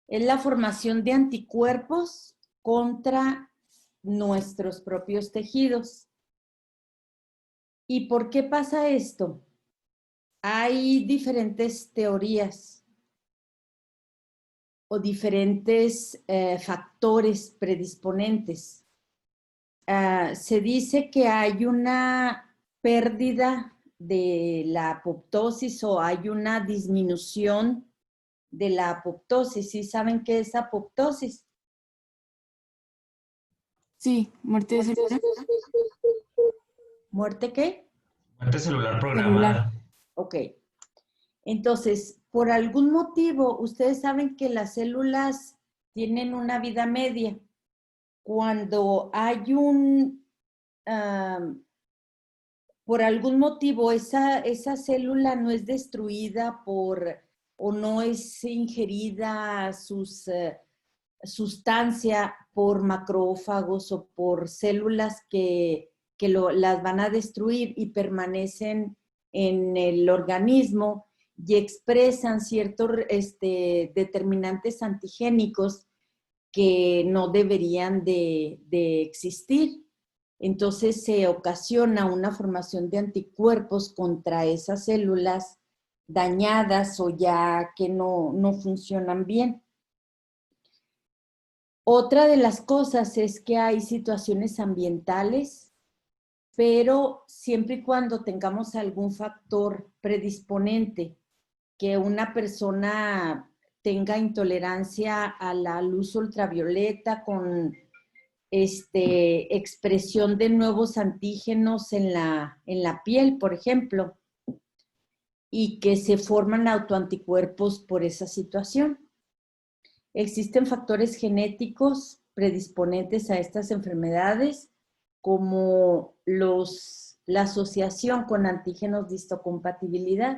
Es la formación de anticuerpos contra nuestros propios tejidos. ¿Y por qué pasa esto? Hay diferentes teorías o diferentes factores predisponentes. Se dice que hay una pérdida de la apoptosis o hay una disminución de la apoptosis. ¿Sí saben qué es apoptosis? Sí, muerte celular. ¿Muerte qué? Muerte celular Celular. programada. Ok. Entonces, por algún motivo, ustedes saben que las células tienen una vida media. Cuando hay por algún motivo, esa célula no es destruida o no es ingerida sustancia por macrófagos o por células que las van a destruir y permanecen en el organismo y expresan ciertos determinantes antigénicos que no deberían de existir. Entonces se ocasiona una formación de anticuerpos contra esas células dañadas o ya que no funcionan bien. Otra de las cosas es que hay situaciones ambientales, pero siempre y cuando tengamos algún factor predisponente, que una persona tenga intolerancia a la luz ultravioleta con expresión de nuevos antígenos en la piel, por ejemplo, y que se forman autoanticuerpos por esa situación. Existen factores genéticos predisponentes a estas enfermedades, como la asociación con antígenos de histocompatibilidad,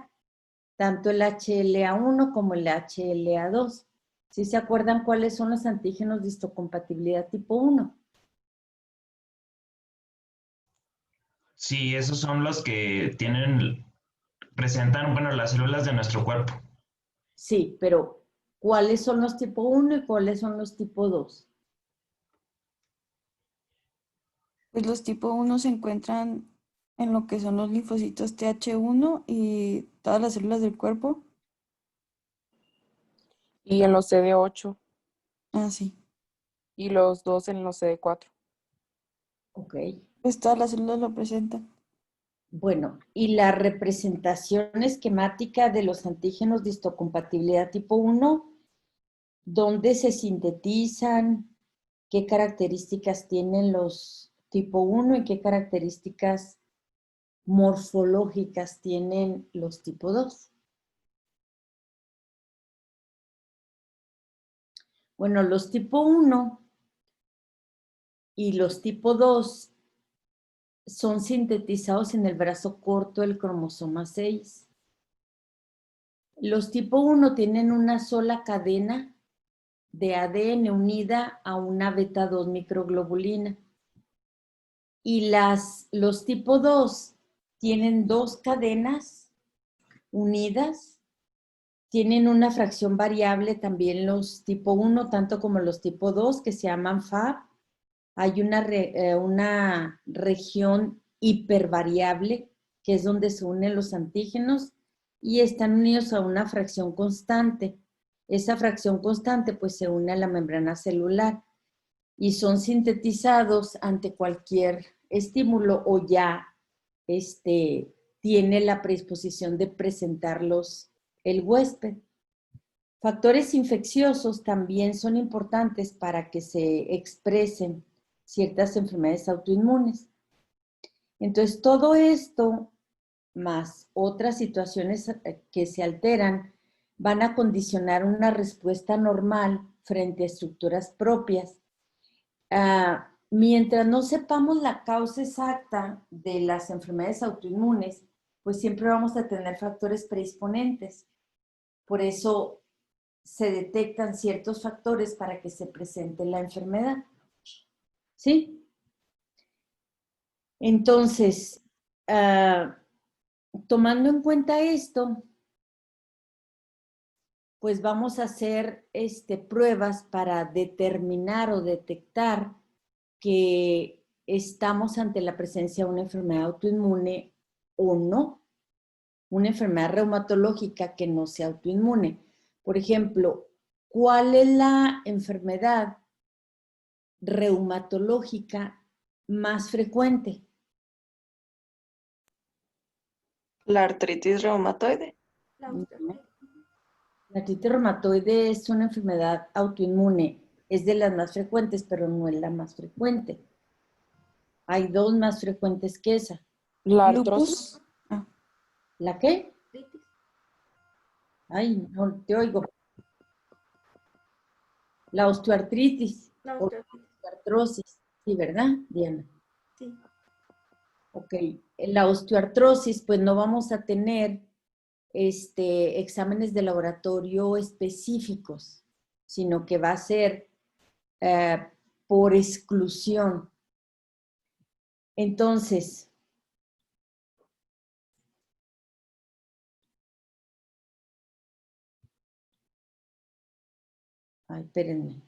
tanto el HLA1 como el HLA2. ¿Sí se acuerdan cuáles son los antígenos de histocompatibilidad tipo 1? Sí, esos son los que presentan, bueno, las células de nuestro cuerpo. Sí, pero ¿cuáles son los tipo 1 y cuáles son los tipo 2? Pues los tipo 1 se encuentran en lo que son los linfocitos TH1 y todas las células del cuerpo. Y en los CD8 Ah, sí. y los dos en los CD4. Ok. Pues todas las células lo presentan. Bueno, y la representación esquemática de los antígenos de histocompatibilidad tipo 1, ¿dónde se sintetizan? ¿Qué características tienen los tipo 1 y qué características morfológicas tienen los tipo 2? Bueno, los tipo 1 y los tipo 2 son sintetizados en el brazo corto del cromosoma 6. Los tipo 1 tienen una sola cadena de ADN unida a una beta 2 microglobulina. Y los tipo 2 tienen dos cadenas unidas, tienen una fracción variable también los tipo 1, tanto como los tipo 2, que se llaman FAB. Hay una región hipervariable, que es donde se unen los antígenos, y están unidos a una fracción constante. Esa fracción constante pues se une a la membrana celular y son sintetizados ante cualquier estímulo o ya tiene la predisposición de presentarlos el huésped. Factores infecciosos también son importantes para que se expresen ciertas enfermedades autoinmunes. Entonces, todo esto, más otras situaciones que se alteran, van a condicionar una respuesta normal frente a estructuras propias. Mientras no sepamos la causa exacta de las enfermedades autoinmunes, pues siempre vamos a tener factores predisponentes. Por eso se detectan ciertos factores para que se presente la enfermedad. ¿Sí? Entonces, tomando en cuenta esto, pues vamos a hacer pruebas para determinar o detectar que estamos ante la presencia de una enfermedad autoinmune o no, una enfermedad reumatológica que no sea autoinmune. Por ejemplo, ¿cuál es la enfermedad reumatológica más frecuente? La artritis reumatoide. La artritis reumatoide es una enfermedad autoinmune, es de las más frecuentes, pero no es la más frecuente. Hay dos más frecuentes que esa. La artrosis. Lupus. Ah, ¿La qué? Ay, no te oigo. La osteoartritis. O osteoartrosis. Sí, ¿verdad, Diana? Sí. Ok. En la osteoartrosis, pues no vamos a tener exámenes de laboratorio específicos, sino que va a ser por exclusión. Entonces, ay, espérenme.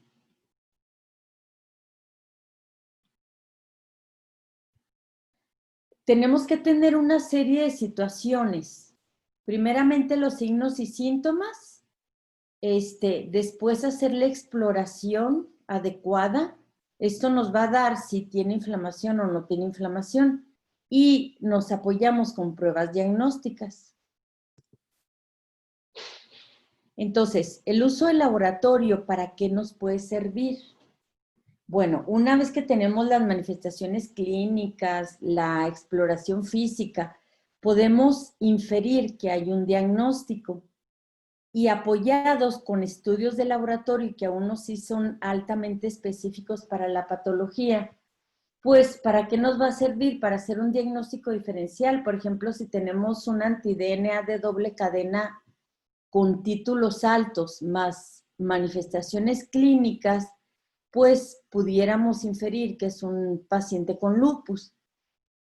Tenemos que tener una serie de situaciones. Primeramente los signos y síntomas, después hacer la exploración adecuada. Esto nos va a dar si tiene inflamación o no tiene inflamación y nos apoyamos con pruebas diagnósticas. Entonces, el uso del laboratorio, ¿para qué nos puede servir? Bueno, una vez que tenemos las manifestaciones clínicas, la exploración física, podemos inferir que hay un diagnóstico y apoyados con estudios de laboratorio que aún no sí son altamente específicos para la patología, pues ¿para qué nos va a servir? Para hacer un diagnóstico diferencial. Por ejemplo, si tenemos un anti-DNA de doble cadena con títulos altos más manifestaciones clínicas, pues pudiéramos inferir que es un paciente con lupus.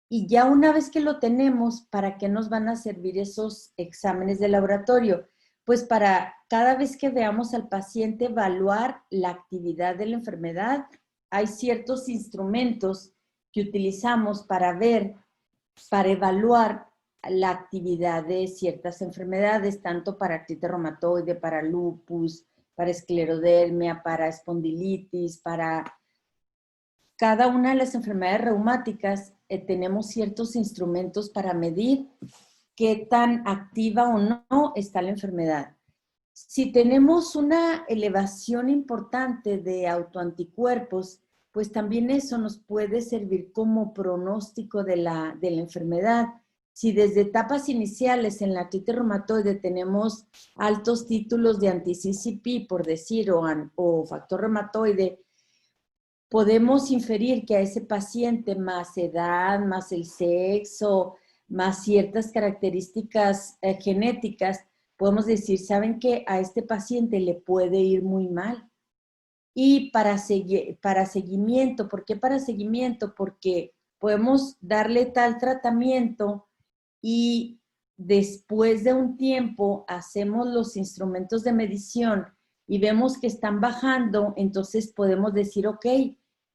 Y ya una vez que lo tenemos, ¿para qué nos van a servir esos exámenes de laboratorio? Pues para cada vez que veamos al paciente evaluar la actividad de la enfermedad. Hay ciertos instrumentos que utilizamos para ver, para evaluar la actividad de ciertas enfermedades, tanto para artritis reumatoide, para lupus, para esclerodermia, para espondilitis, para cada una de las enfermedades reumáticas. Tenemos ciertos instrumentos para medir qué tan activa o no está la enfermedad. Si tenemos una elevación importante de autoanticuerpos, pues también eso nos puede servir como pronóstico de la enfermedad. Si desde etapas iniciales en la artritis reumatoide tenemos altos títulos de anti-CCP, por decir, o factor reumatoide, podemos inferir que a ese paciente, más edad, más el sexo, más ciertas características genéticas, podemos decir, ¿saben qué? A este paciente le puede ir muy mal. Y para seguimiento, ¿por qué para seguimiento? Porque podemos darle tal tratamiento y después de un tiempo hacemos los instrumentos de medición y vemos que están bajando, entonces podemos decir, ok,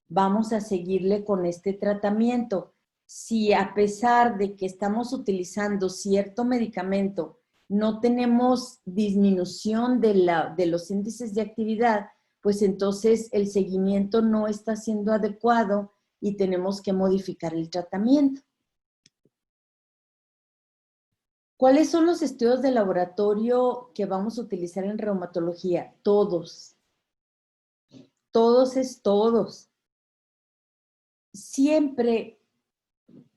vamos a seguirle con este tratamiento. Si a pesar de que estamos utilizando cierto medicamento, no tenemos disminución de los índices de actividad, pues entonces el seguimiento no está siendo adecuado y tenemos que modificar el tratamiento. ¿Cuáles son los estudios de laboratorio que vamos a utilizar en reumatología? Todos. Todos es todos. Siempre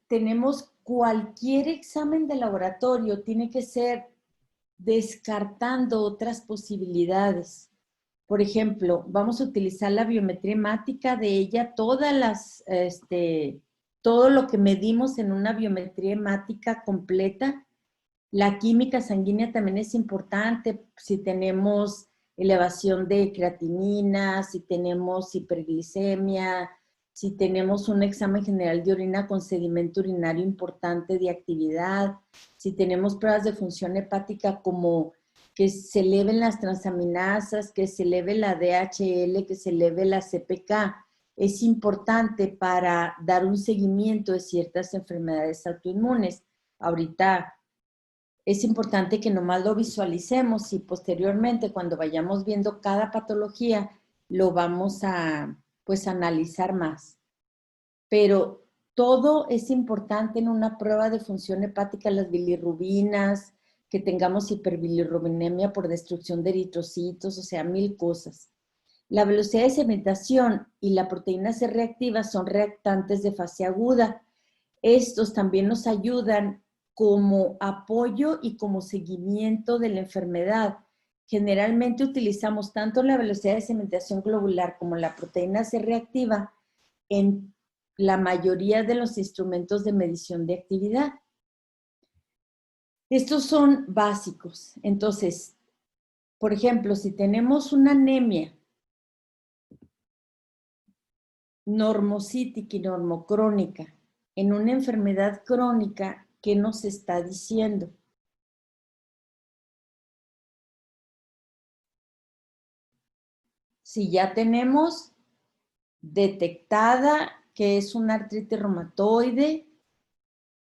tenemos cualquier examen de laboratorio, tiene que ser descartando otras posibilidades. Por ejemplo, vamos a utilizar la biometría hemática de ella, todo lo que medimos en una biometría hemática completa. La química sanguínea también es importante si tenemos elevación de creatinina, si tenemos hiperglicemia, si tenemos un examen general de orina con sedimento urinario importante de actividad, si tenemos pruebas de función hepática como que se eleven las transaminasas, que se eleve la DHL, que se eleve la CPK. Es importante para dar un seguimiento de ciertas enfermedades autoinmunes. Ahorita es importante que nomás lo visualicemos y posteriormente cuando vayamos viendo cada patología lo vamos a pues analizar más. Pero todo es importante en una prueba de función hepática, las bilirrubinas, que tengamos hiperbilirrubinemia por destrucción de eritrocitos, o sea, 1000 cosas. La velocidad de sedimentación y la proteína C reactiva son reactantes de fase aguda. Estos también nos ayudan como apoyo y como seguimiento de la enfermedad. Generalmente utilizamos tanto la velocidad de sedimentación globular como la proteína C reactiva en la mayoría de los instrumentos de medición de actividad. Estos son básicos. Entonces, por ejemplo, si tenemos una anemia normocítica y normocrónica en una enfermedad crónica, ¿qué nos está diciendo? Si ya tenemos detectada que es una artritis reumatoide,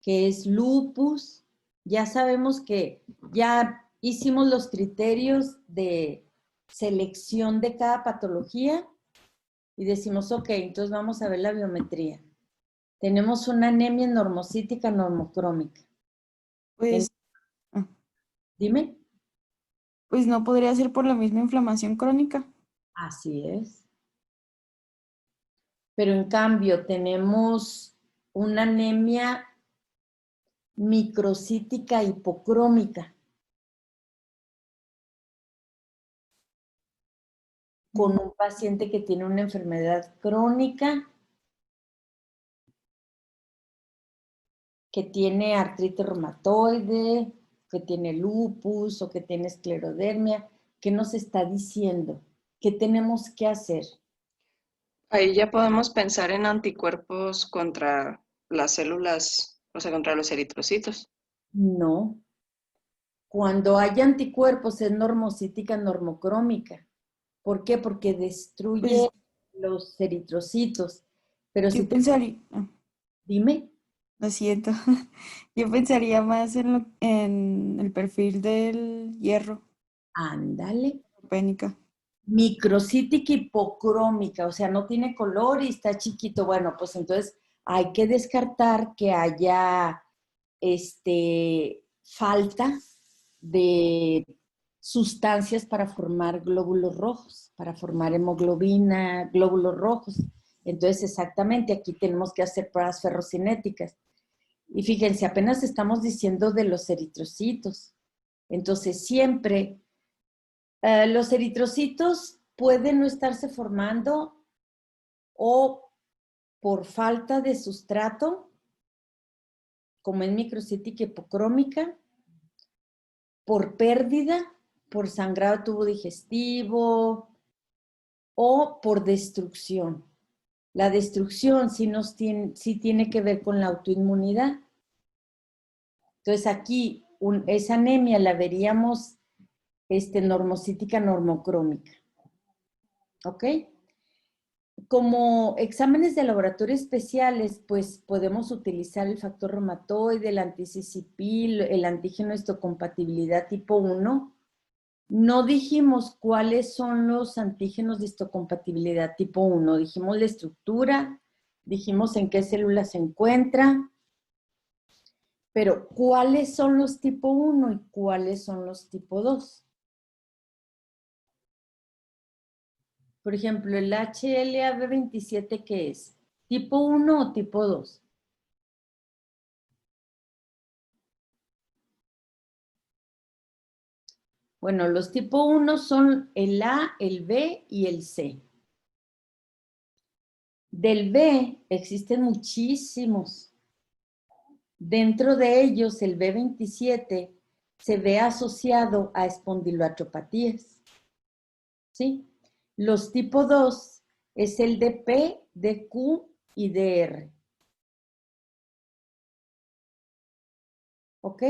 que es lupus, ya sabemos que ya hicimos los criterios de selección de cada patología y decimos, ok, entonces vamos a ver la biometría. Tenemos una anemia normocítica normocrómica. Pues, Dime. pues no podría ser por la misma inflamación crónica. Así es. Pero en cambio tenemos una anemia microcítica hipocrómica con un paciente que tiene una enfermedad crónica, que tiene artritis reumatoide, que tiene lupus o que tiene esclerodermia. ¿Qué nos está diciendo? ¿Qué tenemos que hacer? Ahí ya podemos pensar en anticuerpos contra las células, o sea, contra los eritrocitos. No. Cuando hay anticuerpos es normocítica normocrómica. ¿Por qué? Porque destruye los eritrocitos. Pero si Yo pensaría, dime. lo siento, yo pensaría más en el perfil del hierro, Ándale. pénica. Microcítica hipocrómica, o sea, no tiene color y está chiquito. Bueno, pues entonces hay que descartar que haya falta de sustancias para formar glóbulos rojos, para formar hemoglobina, glóbulos rojos. Entonces, exactamente, aquí tenemos que hacer pruebas ferrocinéticas. Y fíjense, apenas estamos diciendo de los eritrocitos. Entonces, siempre los eritrocitos pueden no estarse formando o por falta de sustrato, como en microcítica hipocrómica, por pérdida, por sangrado de tubo digestivo o por destrucción. La destrucción sí tiene que ver con la autoinmunidad. Entonces aquí esa anemia la veríamos normocítica normocrómica. ¿Ok? Como exámenes de laboratorio especiales, pues podemos utilizar el factor reumatoide, el anti-CCP, el antígeno histocompatibilidad tipo 1. No dijimos cuáles son los antígenos de histocompatibilidad tipo 1. Dijimos la estructura, dijimos en qué célula se encuentra, pero ¿cuáles son los tipo 1 y cuáles son los tipo 2? Por ejemplo, el HLA-B27, ¿qué es? ¿Tipo 1 o tipo 2? Bueno, los tipo 1 son el A, el B y el C. Del B existen muchísimos. Dentro de ellos, el B27 se ve asociado a espondiloartropatías. ¿Sí? Los tipo 2 es el DP, DQ y DR. ¿Ok?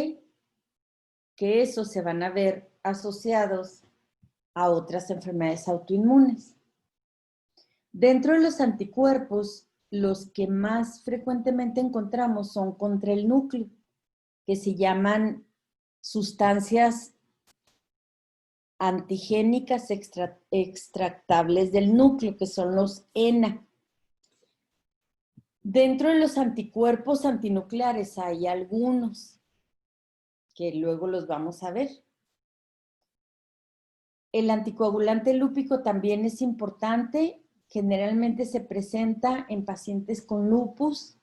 Que esos se van a ver asociados a otras enfermedades autoinmunes. Dentro de los anticuerpos, los que más frecuentemente encontramos son contra el núcleo, que se llaman sustancias antigénicas extractables del núcleo, que son los ENA. Dentro de los anticuerpos antinucleares hay algunos, que luego los vamos a ver. El anticoagulante lúpico también es importante, generalmente se presenta en pacientes con lupus.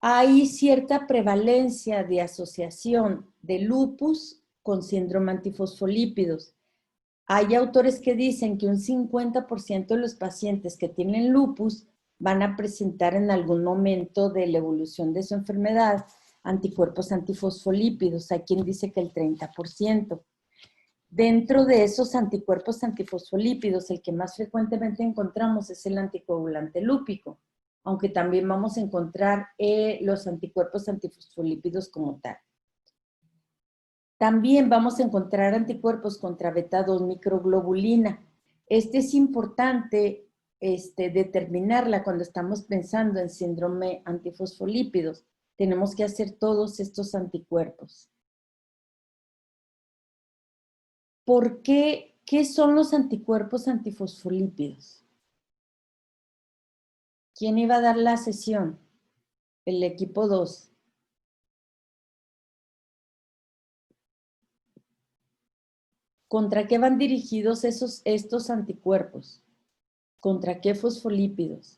Hay cierta prevalencia de asociación de lupus con síndrome antifosfolípidos. Hay autores que dicen que un 50% de los pacientes que tienen lupus van a presentar en algún momento de la evolución de su enfermedad anticuerpos antifosfolípidos. Hay quien dice que el 30%. Dentro de esos anticuerpos antifosfolípidos, el que más frecuentemente encontramos es el anticoagulante lúpico, aunque también vamos a encontrar los anticuerpos antifosfolípidos como tal. También vamos a encontrar anticuerpos contra beta-2 microglobulina. Es importante determinarla cuando estamos pensando en síndrome antifosfolípidos. Tenemos que hacer todos estos anticuerpos. ¿Por qué? ¿Qué son los anticuerpos antifosfolípidos? ¿Quién iba a dar la sesión? El equipo 2. ¿Contra qué van dirigidos estos anticuerpos? ¿Contra qué fosfolípidos?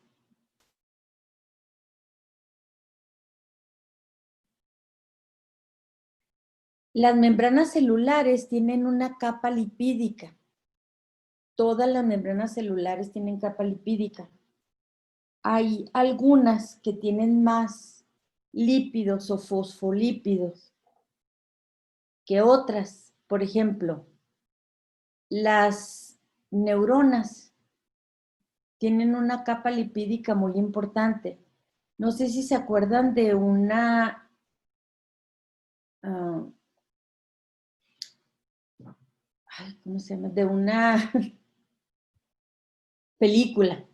Las membranas celulares tienen una capa lipídica. Todas las membranas celulares tienen capa lipídica. Hay algunas que tienen más lípidos o fosfolípidos que otras. Por ejemplo, las neuronas tienen una capa lipídica muy importante. No sé si se acuerdan de una ¿cómo se llama? De una película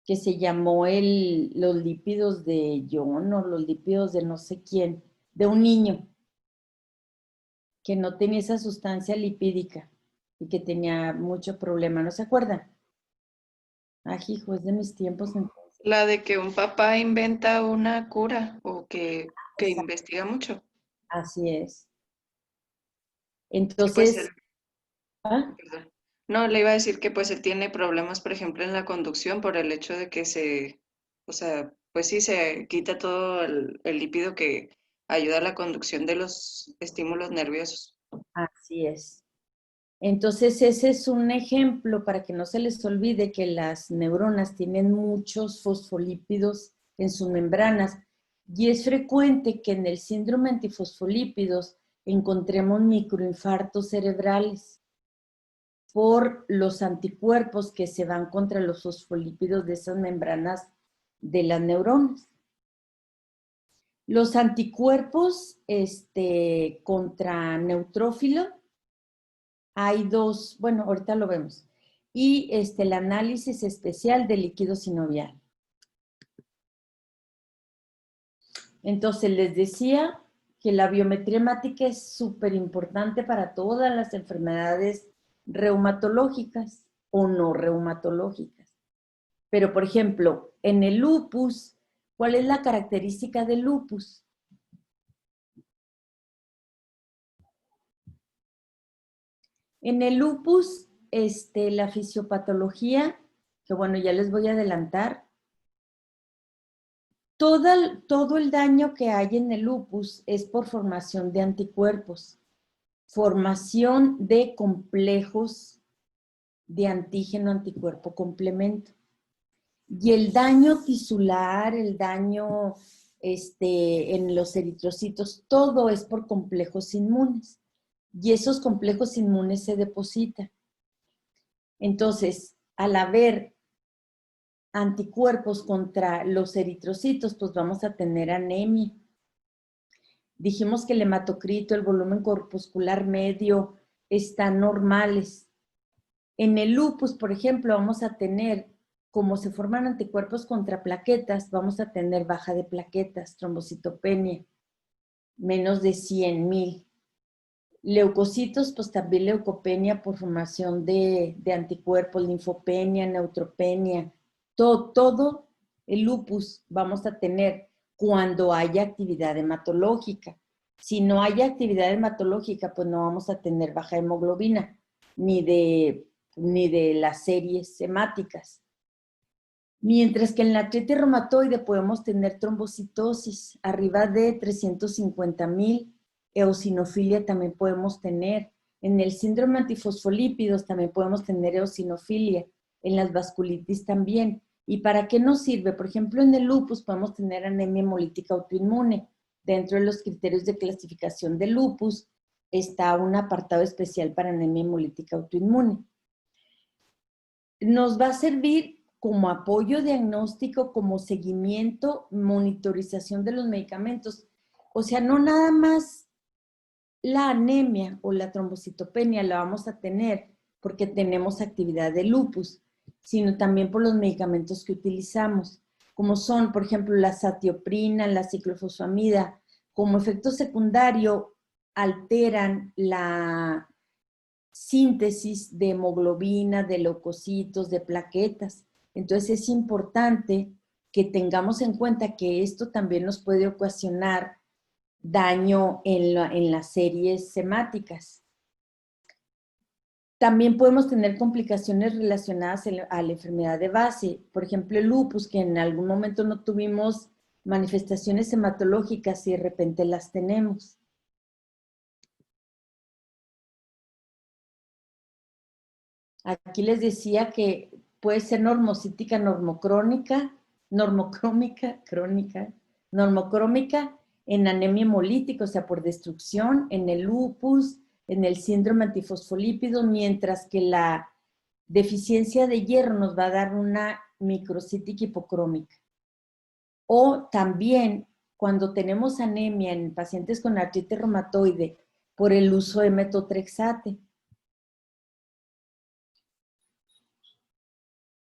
que se llamó los lípidos de John o los lípidos de no sé quién, de un niño que no tenía esa sustancia lipídica y que tenía mucho problema. ¿No se acuerdan? Hijo, es de mis tiempos. Entonces. La de que un papá inventa una cura o que investiga mucho. Así es. Sí, pues Entonces, ¿ah? perdón. No, le iba a decir que pues él tiene problemas, por ejemplo, en la conducción por el hecho de que o sea, pues sí, se quita todo el lípido que ayuda a la conducción de los estímulos nerviosos. Así es. Entonces, ese es un ejemplo para que no se les olvide que las neuronas tienen muchos fosfolípidos en sus membranas y es frecuente que en el síndrome antifosfolípidos encontremos microinfartos cerebrales por los anticuerpos que se van contra los fosfolípidos de esas membranas de las neuronas. Los anticuerpos contra neutrófilo, hay dos, bueno, ahorita lo vemos. Y el análisis especial de líquido sinovial. Entonces, les decía que la biometría hemática es súper importante para todas las enfermedades reumatológicas o no reumatológicas. Pero, por ejemplo, en el lupus, ¿cuál es la característica del lupus? En el lupus, la fisiopatología, que bueno, ya les voy a adelantar, todo el daño que hay en el lupus es por formación de anticuerpos, formación de complejos de antígeno-anticuerpo complemento. Y el daño tisular, el daño en los eritrocitos, todo es por complejos inmunes. Y esos complejos inmunes se depositan. Entonces, al haber anticuerpos contra los eritrocitos, pues vamos a tener anemia. Dijimos que el hematocrito, el volumen corpuscular medio están normales. En el lupus, por ejemplo, vamos a tener, como se forman anticuerpos contra plaquetas, vamos a tener baja de plaquetas, trombocitopenia, menos de 100,000. Leucocitos, pues también leucopenia por formación de anticuerpos, linfopenia, neutropenia, todo el lupus vamos a tener cuando haya actividad hematológica. Si no hay actividad hematológica, pues no vamos a tener baja hemoglobina, ni de las series hemáticas. Mientras que en la artritis reumatoide podemos tener trombocitosis arriba de 350,000, eosinofilia también podemos tener. En el síndrome antifosfolípidos también podemos tener eosinofilia, en las vasculitis también. ¿Y para qué nos sirve? Por ejemplo, en el lupus podemos tener anemia hemolítica autoinmune. Dentro de los criterios de clasificación de lupus está un apartado especial para anemia hemolítica autoinmune. Nos va a servir como apoyo diagnóstico, como seguimiento, monitorización de los medicamentos. O sea, no nada más la anemia o la trombocitopenia la vamos a tener porque tenemos actividad de lupus, sino también por los medicamentos que utilizamos, como son, por ejemplo, la satioprina, la ciclofosfamida. Como efecto secundario, alteran la síntesis de hemoglobina, de leucocitos, de plaquetas. Entonces es importante que tengamos en cuenta que esto también nos puede ocasionar daño en las series hemáticas. También podemos tener complicaciones relacionadas a la enfermedad de base. Por ejemplo, el lupus, que en algún momento no tuvimos manifestaciones hematológicas y de repente las tenemos. Aquí les decía que puede ser normocítica, normocrómica, en anemia hemolítica, o sea, por destrucción, en el lupus, en el síndrome antifosfolípido, mientras que la deficiencia de hierro nos va a dar una microcítica hipocrómica. O también cuando tenemos anemia en pacientes con artritis reumatoide por el uso de metotrexate.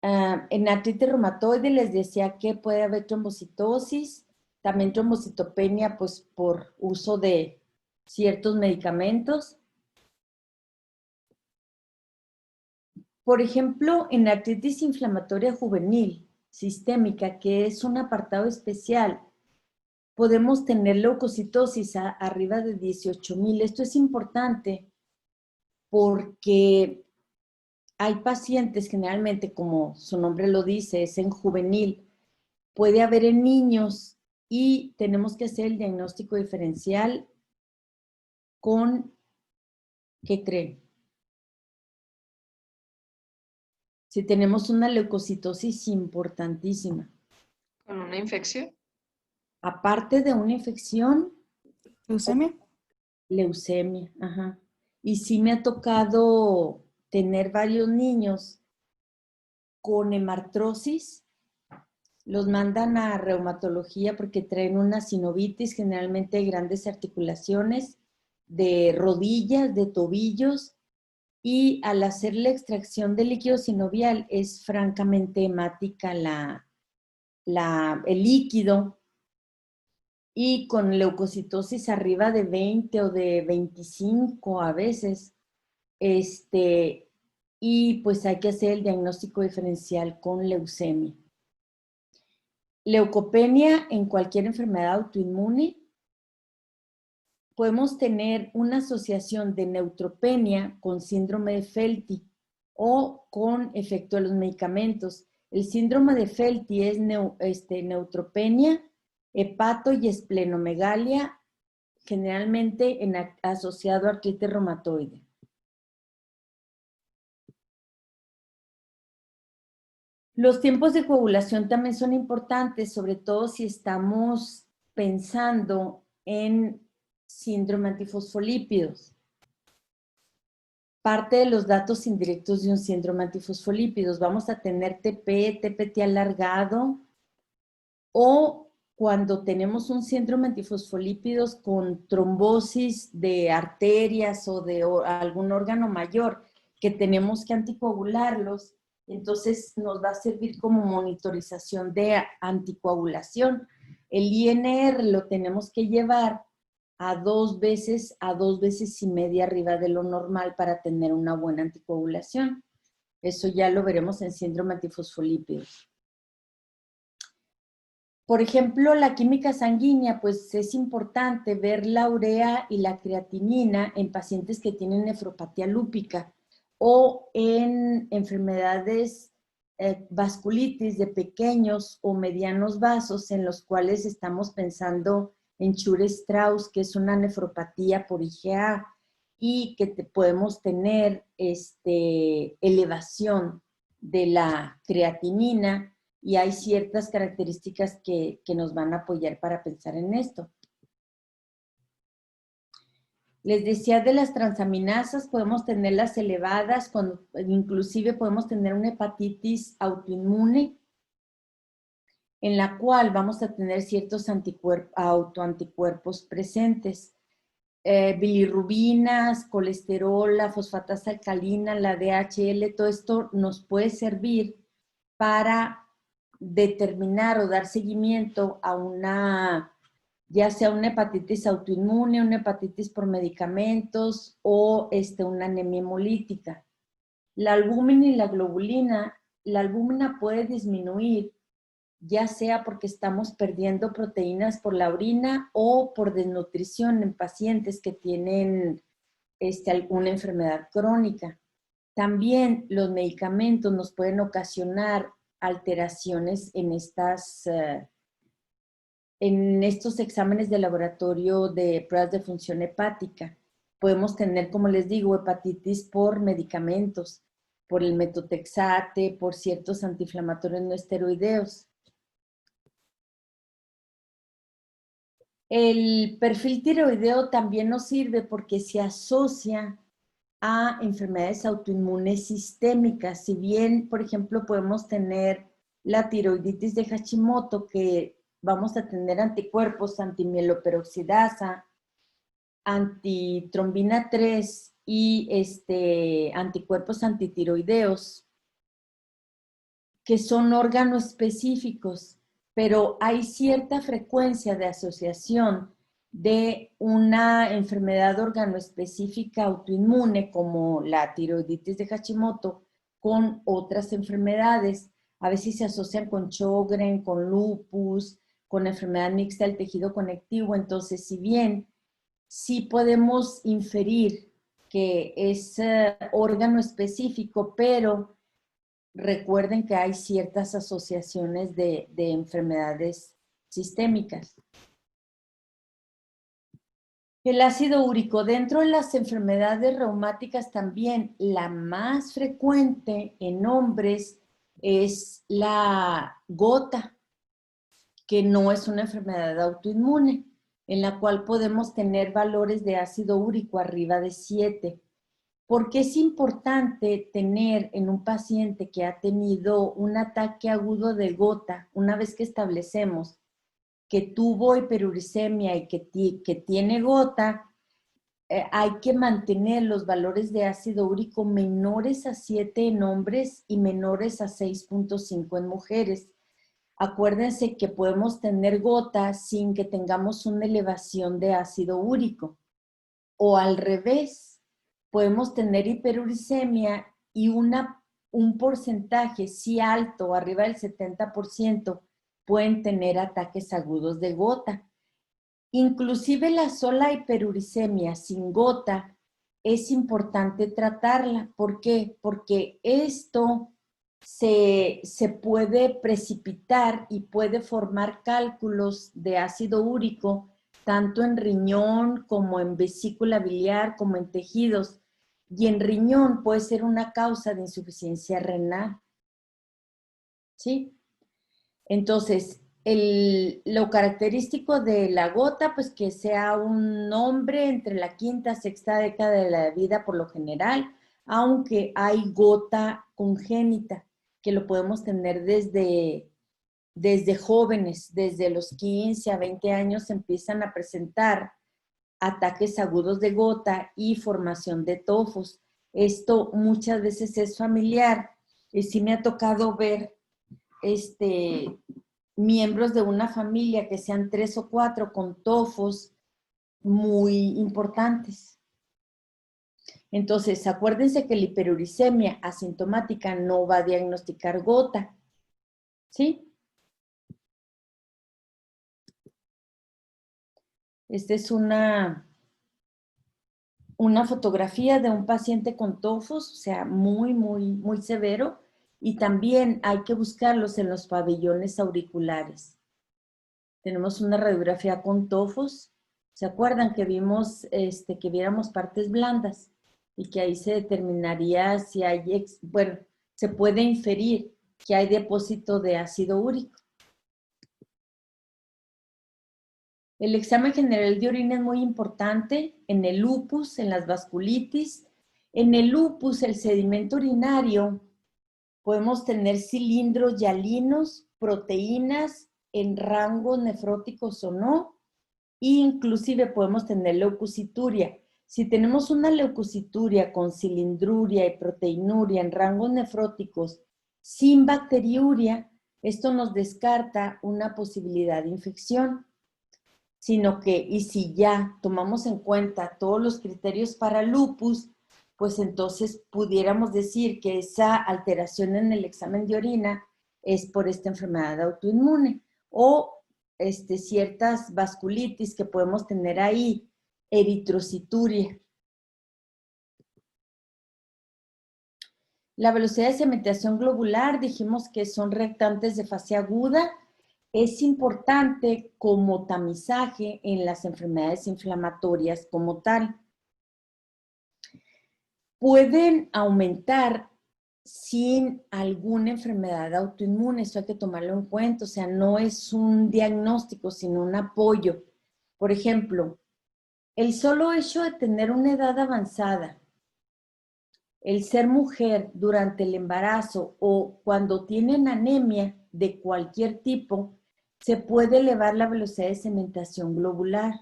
En artritis reumatoide les decía que puede haber trombocitosis, también trombocitopenia pues por uso de ciertos medicamentos. Por ejemplo, en artritis inflamatoria juvenil sistémica, que es un apartado especial, podemos tener leucocitosis arriba de 18,000. Esto es importante porque hay pacientes generalmente, como su nombre lo dice, es en juvenil, puede haber en niños y tenemos que hacer el diagnóstico diferencial con, ¿qué creen? Si tenemos una leucocitosis importantísima. ¿Con una infección? Aparte de una infección, ¿Leucemia? leucemia, ajá. Y sí me ha tocado tener varios niños con hemartrosis. Los mandan a reumatología porque traen una sinovitis, generalmente de grandes articulaciones, de rodillas, de tobillos, y al hacer la extracción del líquido sinovial es francamente hemática el líquido, y con leucocitosis arriba de 20 o de 25 a veces, y pues hay que hacer el diagnóstico diferencial con leucemia. Leucopenia en cualquier enfermedad autoinmune. Podemos tener una asociación de neutropenia con síndrome de Felty o con efecto de los medicamentos. El síndrome de Felty es neutropenia, hepato y esplenomegalia, generalmente asociado a artritis reumatoide. Los tiempos de coagulación también son importantes, sobre todo si estamos pensando en síndrome antifosfolípidos. Parte de los datos indirectos de un síndrome antifosfolípidos, vamos a tener TP, TPT alargado o cuando tenemos un síndrome antifosfolípidos con trombosis de arterias o de algún órgano mayor que tenemos que anticoagularlos, entonces nos va a servir como monitorización de anticoagulación. El INR lo tenemos que llevar a 2 veces y media arriba de lo normal para tener una buena anticoagulación. Eso ya lo veremos en síndrome antifosfolípidos. Por ejemplo, la química sanguínea, pues es importante ver la urea y la creatinina en pacientes que tienen nefropatía lúpica o en enfermedades vasculitis de pequeños o medianos vasos en los cuales estamos pensando en Church-Strauss, que es una nefropatía por IgA y que podemos tener elevación de la creatinina, y hay ciertas características que nos van a apoyar para pensar en esto. Les decía de las transaminasas, podemos tenerlas elevadas, inclusive podemos tener una hepatitis autoinmune, en la cual vamos a tener ciertos autoanticuerpos presentes. Bilirrubinas, colesterol, la fosfatasa alcalina, la DHL, todo esto nos puede servir para determinar o dar seguimiento a una, ya sea una hepatitis autoinmune, una hepatitis por medicamentos o una anemia hemolítica. La albúmina y la globulina, la albúmina puede disminuir, ya sea porque estamos perdiendo proteínas por la orina o por desnutrición en pacientes que tienen alguna enfermedad crónica. También los medicamentos nos pueden ocasionar alteraciones en estos exámenes de laboratorio de pruebas de función hepática. Podemos tener, como les digo, hepatitis por medicamentos, por el metotrexate, por ciertos antiinflamatorios no esteroideos. El perfil tiroideo también nos sirve porque se asocia a enfermedades autoinmunes sistémicas. Si bien, por ejemplo, podemos tener la tiroiditis de Hashimoto, que vamos a tener anticuerpos antimieloperoxidasa, antitrombina 3 y anticuerpos antitiroideos, que son órganos específicos, pero hay cierta frecuencia de asociación de una enfermedad organoespecífica autoinmune como la tiroiditis de Hashimoto con otras enfermedades. A veces se asocian con Sjögren, con lupus, con enfermedad mixta del tejido conectivo. Entonces, si bien sí podemos inferir que es órgano específico, pero recuerden que hay ciertas asociaciones de enfermedades sistémicas. El ácido úrico, dentro de las enfermedades reumáticas también, la más frecuente en hombres es la gota, que no es una enfermedad autoinmune, en la cual podemos tener valores de ácido úrico arriba de 7. ¿Por qué es importante tener en un paciente que ha tenido un ataque agudo de gota, una vez que establecemos que tuvo hiperuricemia y que tiene gota, hay que mantener los valores de ácido úrico menores a 7 en hombres y menores a 6.5 en mujeres? Acuérdense que podemos tener gota sin que tengamos una elevación de ácido úrico. O al revés, podemos tener hiperuricemia y un porcentaje sí alto, arriba del 70%, pueden tener ataques agudos de gota. Inclusive la sola hiperuricemia sin gota es importante tratarla. ¿Por qué? Porque esto se puede precipitar y puede formar cálculos de ácido úrico tanto en riñón como en vesícula biliar, como en tejidos. Y en riñón puede ser una causa de insuficiencia renal. ¿Sí? Entonces, lo característico de la gota, pues que sea un hombre entre la quinta y sexta década de la vida por lo general, aunque hay gota congénita, que lo podemos tener desde desde jóvenes, desde los 15 a 20 años, empiezan a presentar ataques agudos de gota y formación de tofos. Esto muchas veces es familiar y sí me ha tocado ver miembros de una familia que sean 3 o 4 con tofos muy importantes. Entonces, acuérdense que la hiperuricemia asintomática no va a diagnosticar gota, ¿sí? Esta es una fotografía de un paciente con tofos, o sea, muy, muy, muy severo, y también hay que buscarlos en los pabellones auriculares. Tenemos una radiografía con tofos. ¿Se acuerdan que vimos que viéramos partes blandas? Y que ahí se determinaría si hay, bueno, se puede inferir que hay depósito de ácido úrico. El examen general de orina es muy importante en el lupus, en las vasculitis. En el lupus, el sedimento urinario, podemos tener cilindros hialinos, proteínas en rangos nefróticos o no, e inclusive podemos tener leucocituria. Si tenemos una leucocituria con cilindruria y proteinuria en rangos nefróticos sin bacteriuria, esto nos descarta una posibilidad de infección. Sino que, y si ya tomamos en cuenta todos los criterios para lupus, pues entonces pudiéramos decir que esa alteración en el examen de orina es por esta enfermedad autoinmune o ciertas vasculitis que podemos tener ahí, eritrocituria. La velocidad de sedimentación globular, dijimos que son reactantes de fase aguda. Es importante como tamizaje en las enfermedades inflamatorias como tal. Pueden aumentar sin alguna enfermedad autoinmune, eso hay que tomarlo en cuenta, o sea, no es un diagnóstico, sino un apoyo. Por ejemplo, el solo hecho de tener una edad avanzada, el ser mujer durante el embarazo o cuando tienen anemia de cualquier tipo, se puede elevar la velocidad de sedimentación globular.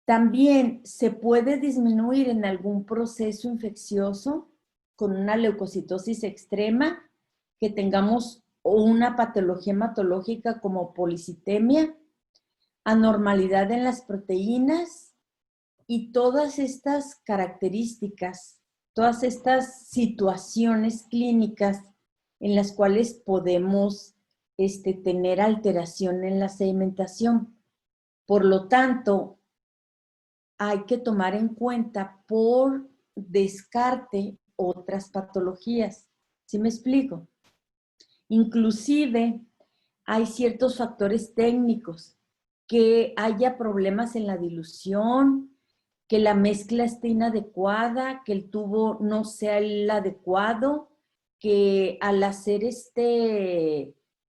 También se puede disminuir en algún proceso infeccioso con una leucocitosis extrema, que tengamos una patología hematológica como policitemia, anormalidad en las proteínas y todas estas características, todas estas situaciones clínicas en las cuales podemos tener alteración en la sedimentación. Por lo tanto, hay que tomar en cuenta por descarte otras patologías. ¿Sí me explico? Inclusive hay ciertos factores técnicos, que haya problemas en la dilución, que la mezcla esté inadecuada, que el tubo no sea el adecuado, que al hacer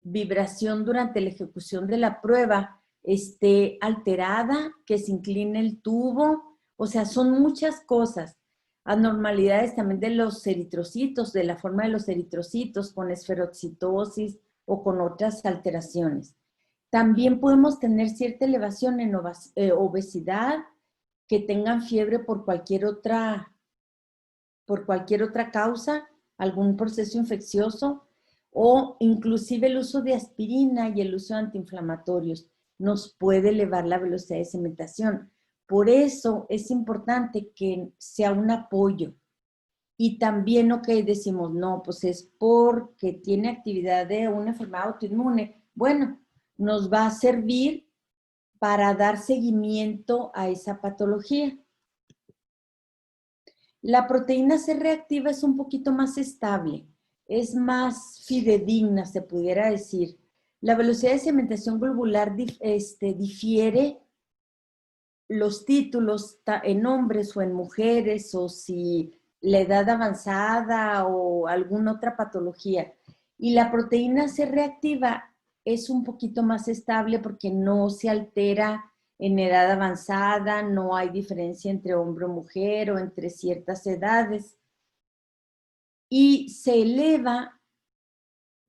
vibración durante la ejecución de la prueba esté alterada, que se incline el tubo, o sea, son muchas cosas. Anormalidades también de los eritrocitos, de la forma de los eritrocitos con esferocitosis o con otras alteraciones. También podemos tener cierta elevación en obesidad, que tengan fiebre por cualquier otra causa, algún proceso infeccioso, o inclusive el uso de aspirina y el uso de antiinflamatorios nos puede elevar la velocidad de sedimentación. Por eso es importante que sea un apoyo. Y también, decimos, no, pues es porque tiene actividad de una enfermedad autoinmune. Bueno, nos va a servir para dar seguimiento a esa patología. La proteína C reactiva es un poquito más estable, es más fidedigna, se pudiera decir. La velocidad de sedimentación globular difiere los títulos en hombres o en mujeres, o si la edad avanzada o alguna otra patología. Y la proteína C reactiva es un poquito más estable porque no se altera en edad avanzada, no hay diferencia entre hombre o mujer o entre ciertas edades. Y se eleva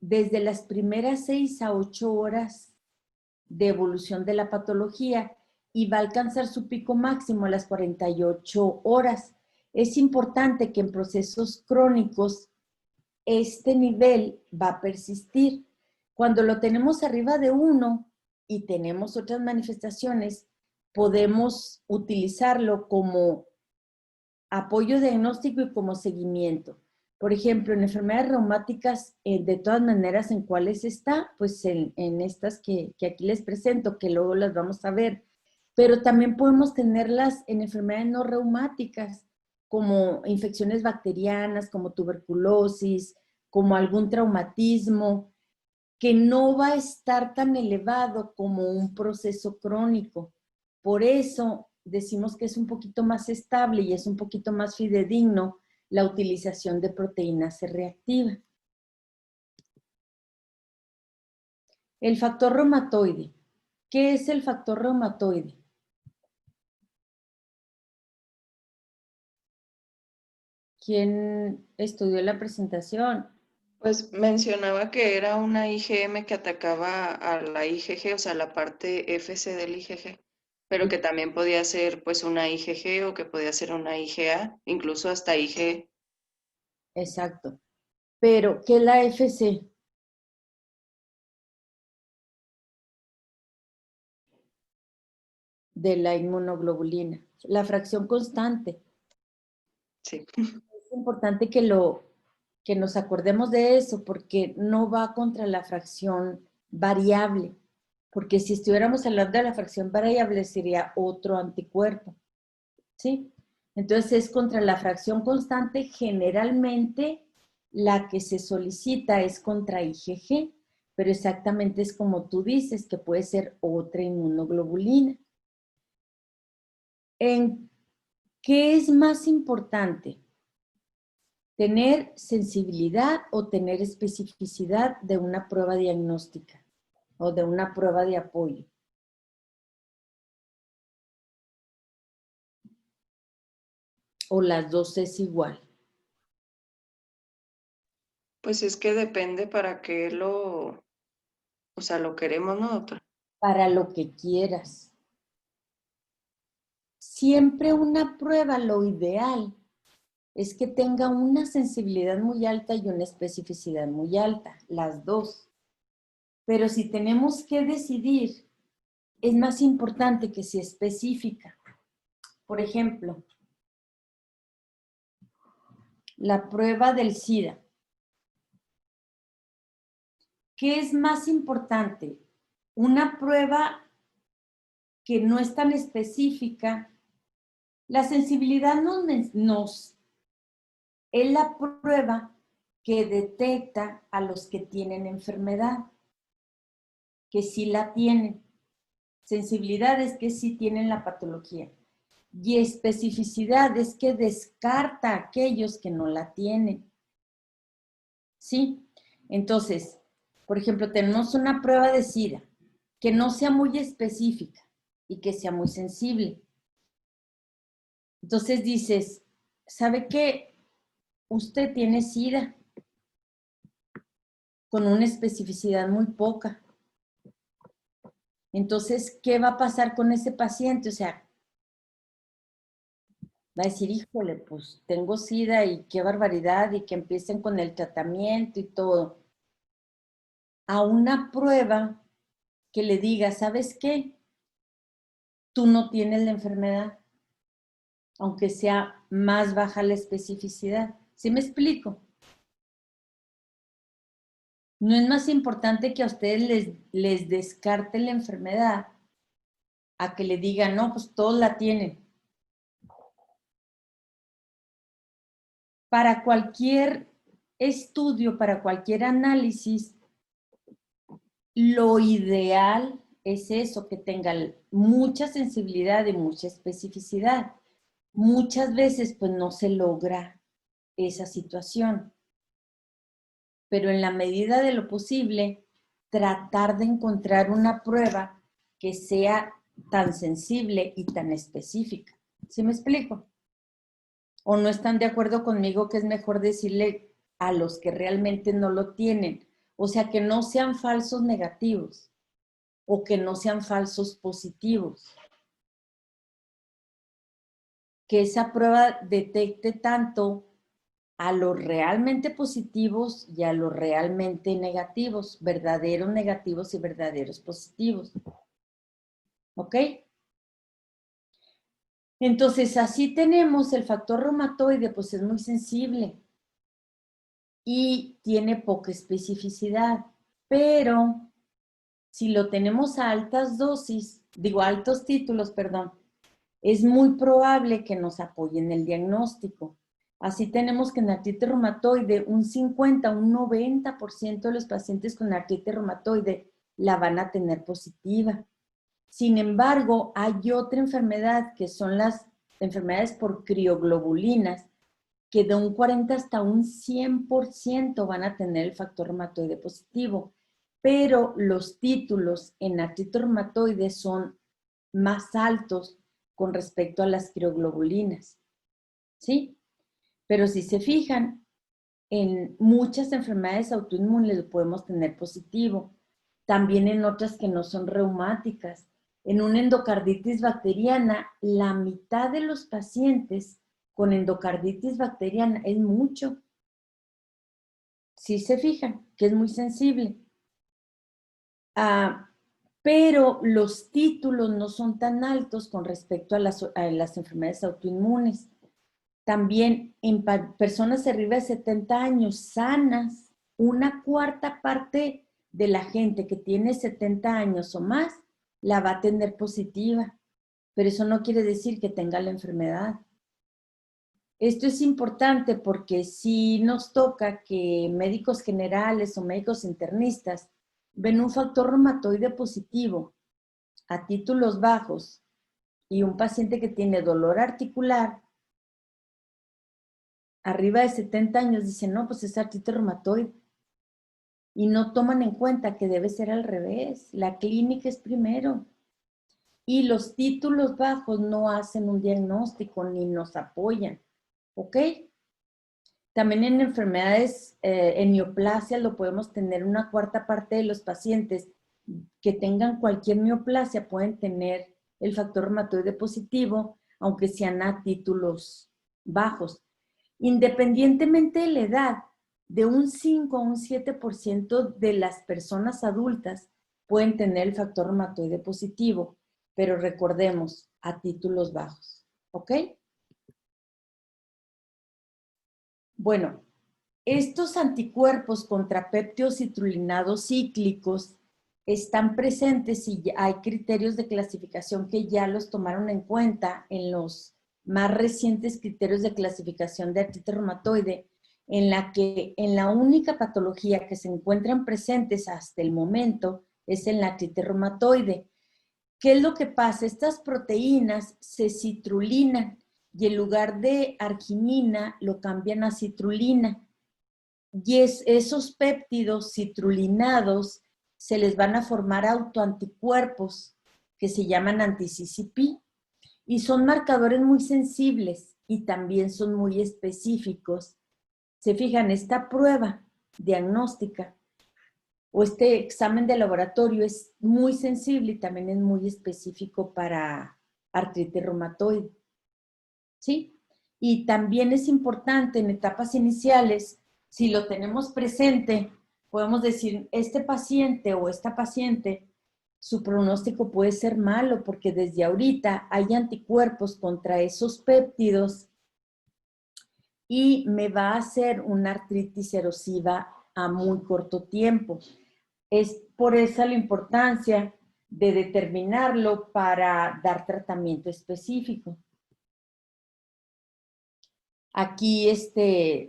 desde las primeras 6 a 8 horas de evolución de la patología y va a alcanzar su pico máximo a las 48 horas. Es importante que en procesos crónicos este nivel va a persistir. Cuando lo tenemos arriba de 1 y tenemos otras manifestaciones, podemos utilizarlo como apoyo diagnóstico y como seguimiento. Por ejemplo, en enfermedades reumáticas, de todas maneras, ¿en cuáles está? Pues en estas que aquí les presento, que luego las vamos a ver. Pero también podemos tenerlas en enfermedades no reumáticas, como infecciones bacterianas, como tuberculosis, como algún traumatismo, que no va a estar tan elevado como un proceso crónico. Por eso decimos que es un poquito más estable y es un poquito más fidedigno la utilización de proteína C reactiva. El factor reumatoide. ¿Qué es el factor reumatoide? ¿Quién estudió la presentación? Pues mencionaba que era una IgM que atacaba a la IgG, o sea, la parte FC del IgG, pero que también podía ser pues una IgG o que podía ser una IgA, incluso hasta IgE. Exacto. Pero, ¿qué es la FC? De la inmunoglobulina. La fracción constante. Sí. Es importante que nos acordemos de eso porque no va contra la fracción variable. Porque si estuviéramos hablando de la fracción variable sería otro anticuerpo. ¿Sí? Entonces es contra la fracción constante. Generalmente la que se solicita es contra IgG, pero exactamente es como tú dices, que puede ser otra inmunoglobulina. ¿Qué es más importante? ¿Tener sensibilidad o tener especificidad de una prueba diagnóstica o de una prueba de apoyo? ¿O las dos es igual? Pues es que depende para qué o sea, lo queremos, ¿no, doctora? Para lo que quieras. Siempre una prueba, lo ideal es que tenga una sensibilidad muy alta y una especificidad muy alta, las dos. Pero si tenemos que decidir, es más importante que sea específica. Por ejemplo, la prueba del SIDA. ¿Qué es más importante? Una prueba que no es tan específica. La sensibilidad es la prueba que detecta a los que tienen enfermedad, que sí la tienen. Sensibilidad es que sí tienen la patología. Y especificidad es que descarta a aquellos que no la tienen. ¿Sí? Entonces, por ejemplo, tenemos una prueba de SIDA que no sea muy específica y que sea muy sensible. Entonces dices, ¿sabe qué? Usted tiene SIDA con una especificidad muy poca. Entonces, ¿qué va a pasar con ese paciente? O sea, va a decir, híjole, pues tengo SIDA y qué barbaridad y que empiecen con el tratamiento y todo. A una prueba que le diga, ¿sabes qué? Tú no tienes la enfermedad, aunque sea más baja la especificidad. ¿Sí me explico? No es más importante que a ustedes les descarte la enfermedad a que le digan, no, pues todos la tienen. Para cualquier estudio, para cualquier análisis, lo ideal es eso, que tenga mucha sensibilidad y mucha especificidad. Muchas veces pues no se logra esa situación, pero en la medida de lo posible, tratar de encontrar una prueba que sea tan sensible y tan específica. ¿Sí me explico? ¿O no están de acuerdo conmigo que es mejor decirle a los que realmente no lo tienen? O sea, que no sean falsos negativos o que no sean falsos positivos. Que esa prueba detecte tanto a los realmente positivos y a los realmente negativos, verdaderos negativos y verdaderos positivos. ¿Ok? Entonces, así tenemos el factor reumatoide, pues es muy sensible y tiene poca especificidad, pero si lo tenemos a altas dosis, digo altos títulos, perdón, es muy probable que nos apoyen el diagnóstico. Así tenemos que en artritis reumatoide un 50, un 90% de los pacientes con artritis reumatoide la van a tener positiva. Sin embargo, hay otra enfermedad que son las enfermedades por crioglobulinas, que de un 40 hasta un 100% van a tener el factor reumatoide positivo, pero los títulos en artritis reumatoide son más altos con respecto a las crioglobulinas, ¿sí? Pero si se fijan, en muchas enfermedades autoinmunes lo podemos tener positivo, también en otras que no son reumáticas. En una endocarditis bacteriana, la mitad de los pacientes con endocarditis bacteriana es mucho. Si se fijan, que es muy sensible. Pero los títulos no son tan altos con respecto a las enfermedades autoinmunes. También en personas arriba de 70 años sanas, una cuarta parte de la gente que tiene 70 años o más la va a tener positiva, pero eso no quiere decir que tenga la enfermedad. Esto es importante porque si nos toca que médicos generales o médicos internistas ven un factor reumatoide positivo a títulos bajos y un paciente que tiene dolor articular, arriba de 70 años, dicen, no, pues es artritis reumatoide. Y no toman en cuenta que debe ser al revés. La clínica es primero. Y los títulos bajos no hacen un diagnóstico ni nos apoyan. ¿Ok? También en enfermedades, en neoplasia, lo podemos tener una cuarta parte de los pacientes que tengan cualquier neoplasia pueden tener el factor reumatoide positivo, aunque sean a títulos bajos. Independientemente de la edad, de un 5 a un 7% de las personas adultas pueden tener el factor reumatoide positivo, pero recordemos, a títulos bajos. ¿Ok? Bueno, estos anticuerpos contra péptidos citrulinados cíclicos están presentes y hay criterios de clasificación que ya los tomaron en cuenta en los más recientes criterios de clasificación de artritis reumatoide, en la que en la única patología que se encuentran presentes hasta el momento es en la artritis reumatoide. ¿Qué es lo que pasa? Estas proteínas se citrulinan y en lugar de arginina lo cambian a citrulina. Y esos péptidos citrulinados se les van a formar autoanticuerpos que se llaman anti-CCP y son marcadores muy sensibles y también son muy específicos. Se fijan, esta prueba diagnóstica o este examen de laboratorio es muy sensible y también es muy específico para artritis reumatoide. ¿Sí? Y también es importante en etapas iniciales, si lo tenemos presente, podemos decir, este paciente o esta paciente, su pronóstico puede ser malo porque desde ahorita hay anticuerpos contra esos péptidos y me va a hacer una artritis erosiva a muy corto tiempo. Es por eso la importancia de determinarlo para dar tratamiento específico. Aquí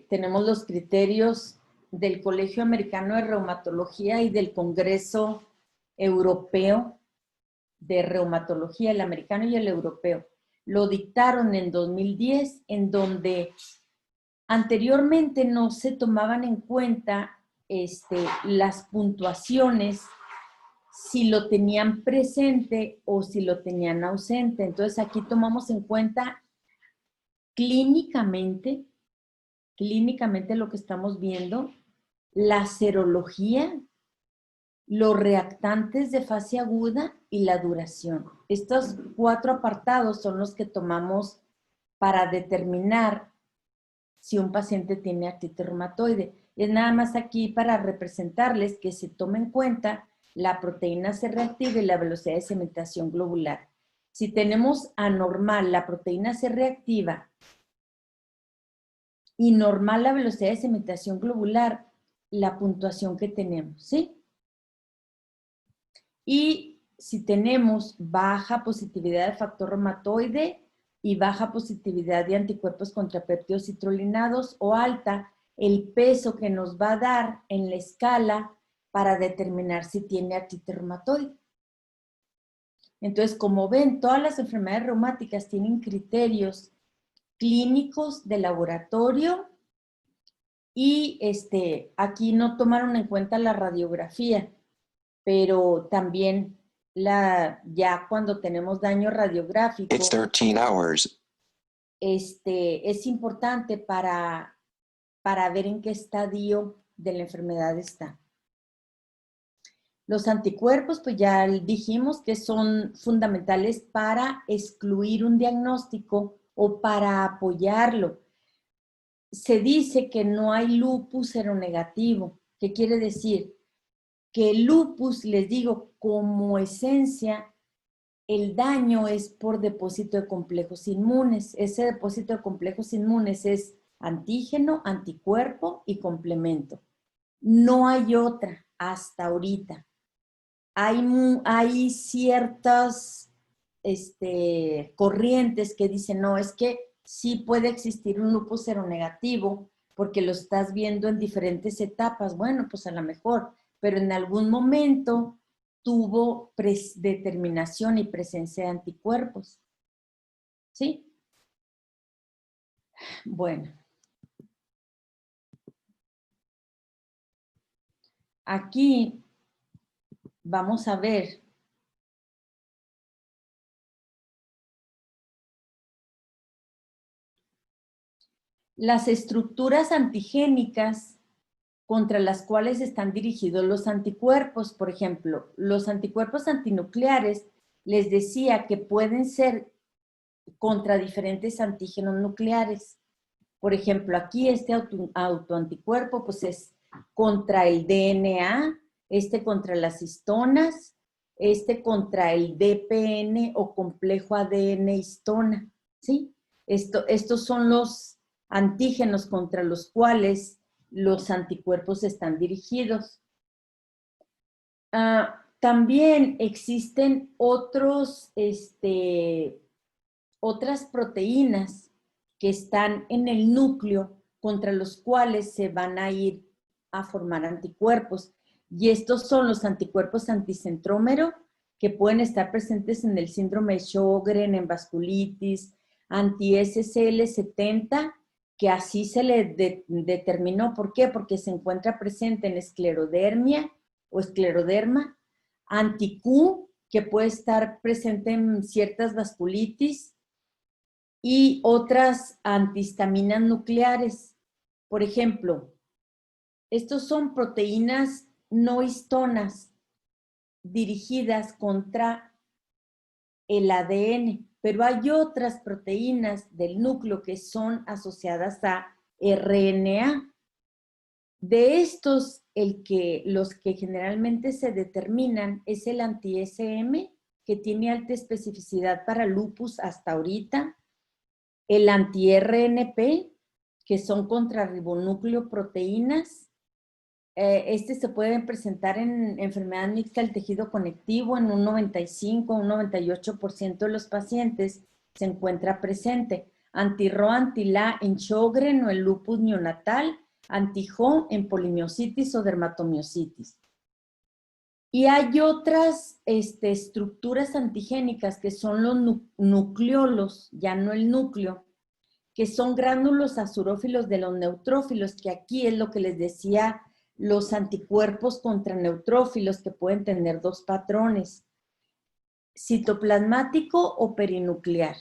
tenemos los criterios del Colegio Americano de Reumatología y del Congreso Europeo de Reumatología, el americano y el europeo. Lo dictaron en 2010, en donde anteriormente no se tomaban en cuenta las puntuaciones si lo tenían presente o si lo tenían ausente. Entonces aquí tomamos en cuenta clínicamente lo que estamos viendo la serología, los reactantes de fase aguda y la duración. Estos 4 apartados son los que tomamos para determinar si un paciente tiene artritis reumatoide. Es nada más aquí para representarles que se tome en cuenta la proteína C reactiva y la velocidad de cementación globular. Si tenemos anormal la proteína C reactiva y normal la velocidad de cementación globular, la puntuación que tenemos, ¿sí? Y si tenemos baja positividad de factor reumatoide y baja positividad de anticuerpos contra péptidos citrulinados o alta, el peso que nos va a dar en la escala para determinar si tiene artritis reumatoide. Entonces, como ven, todas las enfermedades reumáticas tienen criterios clínicos de laboratorio y aquí no tomaron en cuenta la radiografía, pero también ya cuando tenemos daño radiográfico, It's 13 hours. es importante para ver en qué estadio de la enfermedad está. Los anticuerpos, pues ya dijimos que son fundamentales para excluir un diagnóstico o para apoyarlo. Se dice que no hay lupus seronegativo. ¿Qué quiere decir? Que el lupus, les digo, como esencia, el daño es por depósito de complejos inmunes. Ese depósito de complejos inmunes es antígeno, anticuerpo y complemento. No hay otra hasta ahorita. Hay ciertas corrientes que dicen, no, es que sí puede existir un lupus seronegativo porque lo estás viendo en diferentes etapas. Bueno, pues a lo mejor, pero en algún momento tuvo determinación y presencia de anticuerpos. ¿Sí? Bueno. Aquí vamos a ver las estructuras antigénicas contra las cuales están dirigidos los anticuerpos. Por ejemplo, los anticuerpos antinucleares, les decía que pueden ser contra diferentes antígenos nucleares. Por ejemplo, aquí autoanticuerpo pues es contra el DNA, contra las histonas, contra el DPN o complejo ADN histona, ¿sí? Estos son los antígenos contra los cuales los anticuerpos están dirigidos. También existen otras proteínas que están en el núcleo contra los cuales se van a ir a formar anticuerpos. Y estos son los anticuerpos anticentrómero que pueden estar presentes en el síndrome de Sjögren, en vasculitis, anti-SCL70, que así se le determinó. ¿Por qué? Porque se encuentra presente en esclerodermia o escleroderma, anti-Q, que puede estar presente en ciertas vasculitis, y otras antihistaminas nucleares. Por ejemplo, estos son proteínas no histonas dirigidas contra el ADN, pero hay otras proteínas del núcleo que son asociadas a RNA. De estos, los que generalmente se determinan es el anti-SM, que tiene alta especificidad para lupus hasta ahorita, el anti-RNP, que son contrarribonucleoproteínas. Se pueden presentar en enfermedad mixta del tejido conectivo en un 95 o un 98% de los pacientes se encuentra presente. Anti-RO, anti-LA en Sjögren o el lupus neonatal, anti-JO en polimiositis o dermatomiositis. Y hay otras estructuras antigénicas que son los nucleolos, ya no el núcleo, que son gránulos azurófilos de los neutrófilos, que aquí es lo que les decía, los anticuerpos contra neutrófilos que pueden tener 2 patrones, citoplasmático o perinuclear.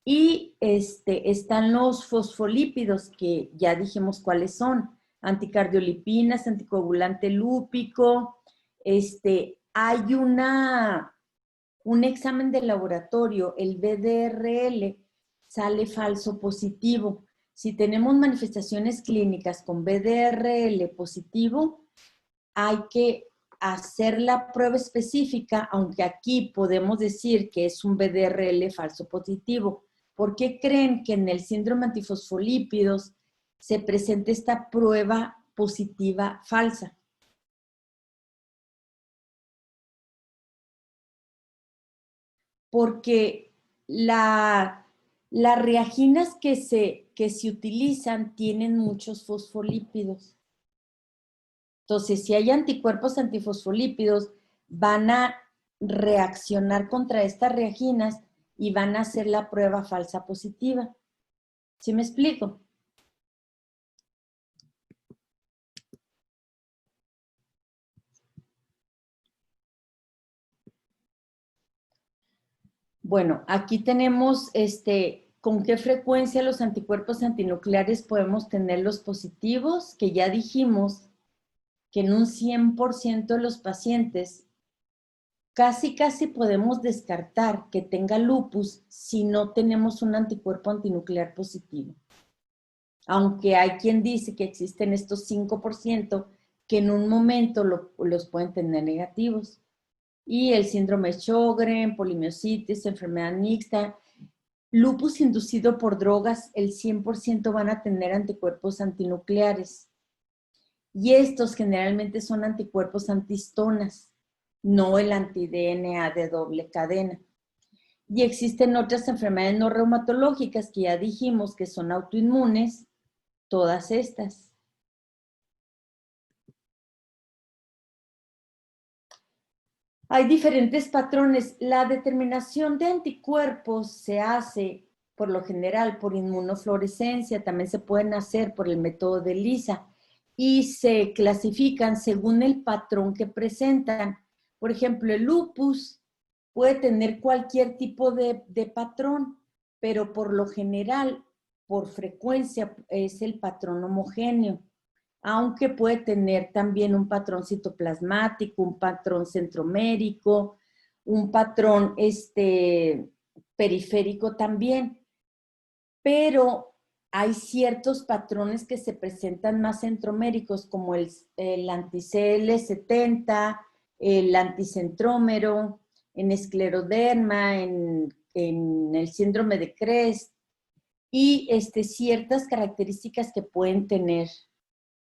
Y están los fosfolípidos, que ya dijimos cuáles son, anticardiolipinas, anticoagulante lúpico. Hay un examen de laboratorio, el BDRL, sale falso positivo. Si tenemos manifestaciones clínicas con BDRL positivo, hay que hacer la prueba específica, aunque aquí podemos decir que es un BDRL falso positivo. ¿Por qué creen que en el síndrome antifosfolípidos se presenta esta prueba positiva falsa? Porque las reaginas que se utilizan tienen muchos fosfolípidos. Entonces, si hay anticuerpos antifosfolípidos, van a reaccionar contra estas reaginas y van a hacer la prueba falsa positiva. ¿Sí me explico? Bueno, aquí tenemos con qué frecuencia los anticuerpos antinucleares podemos tener los positivos, que ya dijimos que en un 100% de los pacientes casi podemos descartar que tenga lupus si no tenemos un anticuerpo antinuclear positivo. Aunque hay quien dice que existen estos 5% que en un momento los pueden tener negativos. Y el síndrome de Sjögren, polimiositis, enfermedad mixta, lupus inducido por drogas, el 100% van a tener anticuerpos antinucleares. Y estos generalmente son anticuerpos antihistonas, no el anti-DNA de doble cadena. Y existen otras enfermedades no reumatológicas que ya dijimos que son autoinmunes, todas estas. Hay diferentes patrones. La determinación de anticuerpos se hace, por lo general, por inmunofluorescencia, también se pueden hacer por el método de ELISA, y se clasifican según el patrón que presentan. Por ejemplo, el lupus puede tener cualquier tipo de patrón, pero por lo general, por frecuencia, es el patrón homogéneo, aunque puede tener también un patrón citoplasmático, un patrón centromérico, un patrón periférico también. Pero hay ciertos patrones que se presentan más centroméricos, como el anti-CL70, el anticentrómero, en escleroderma, en el síndrome de Crest, y ciertas características que pueden tener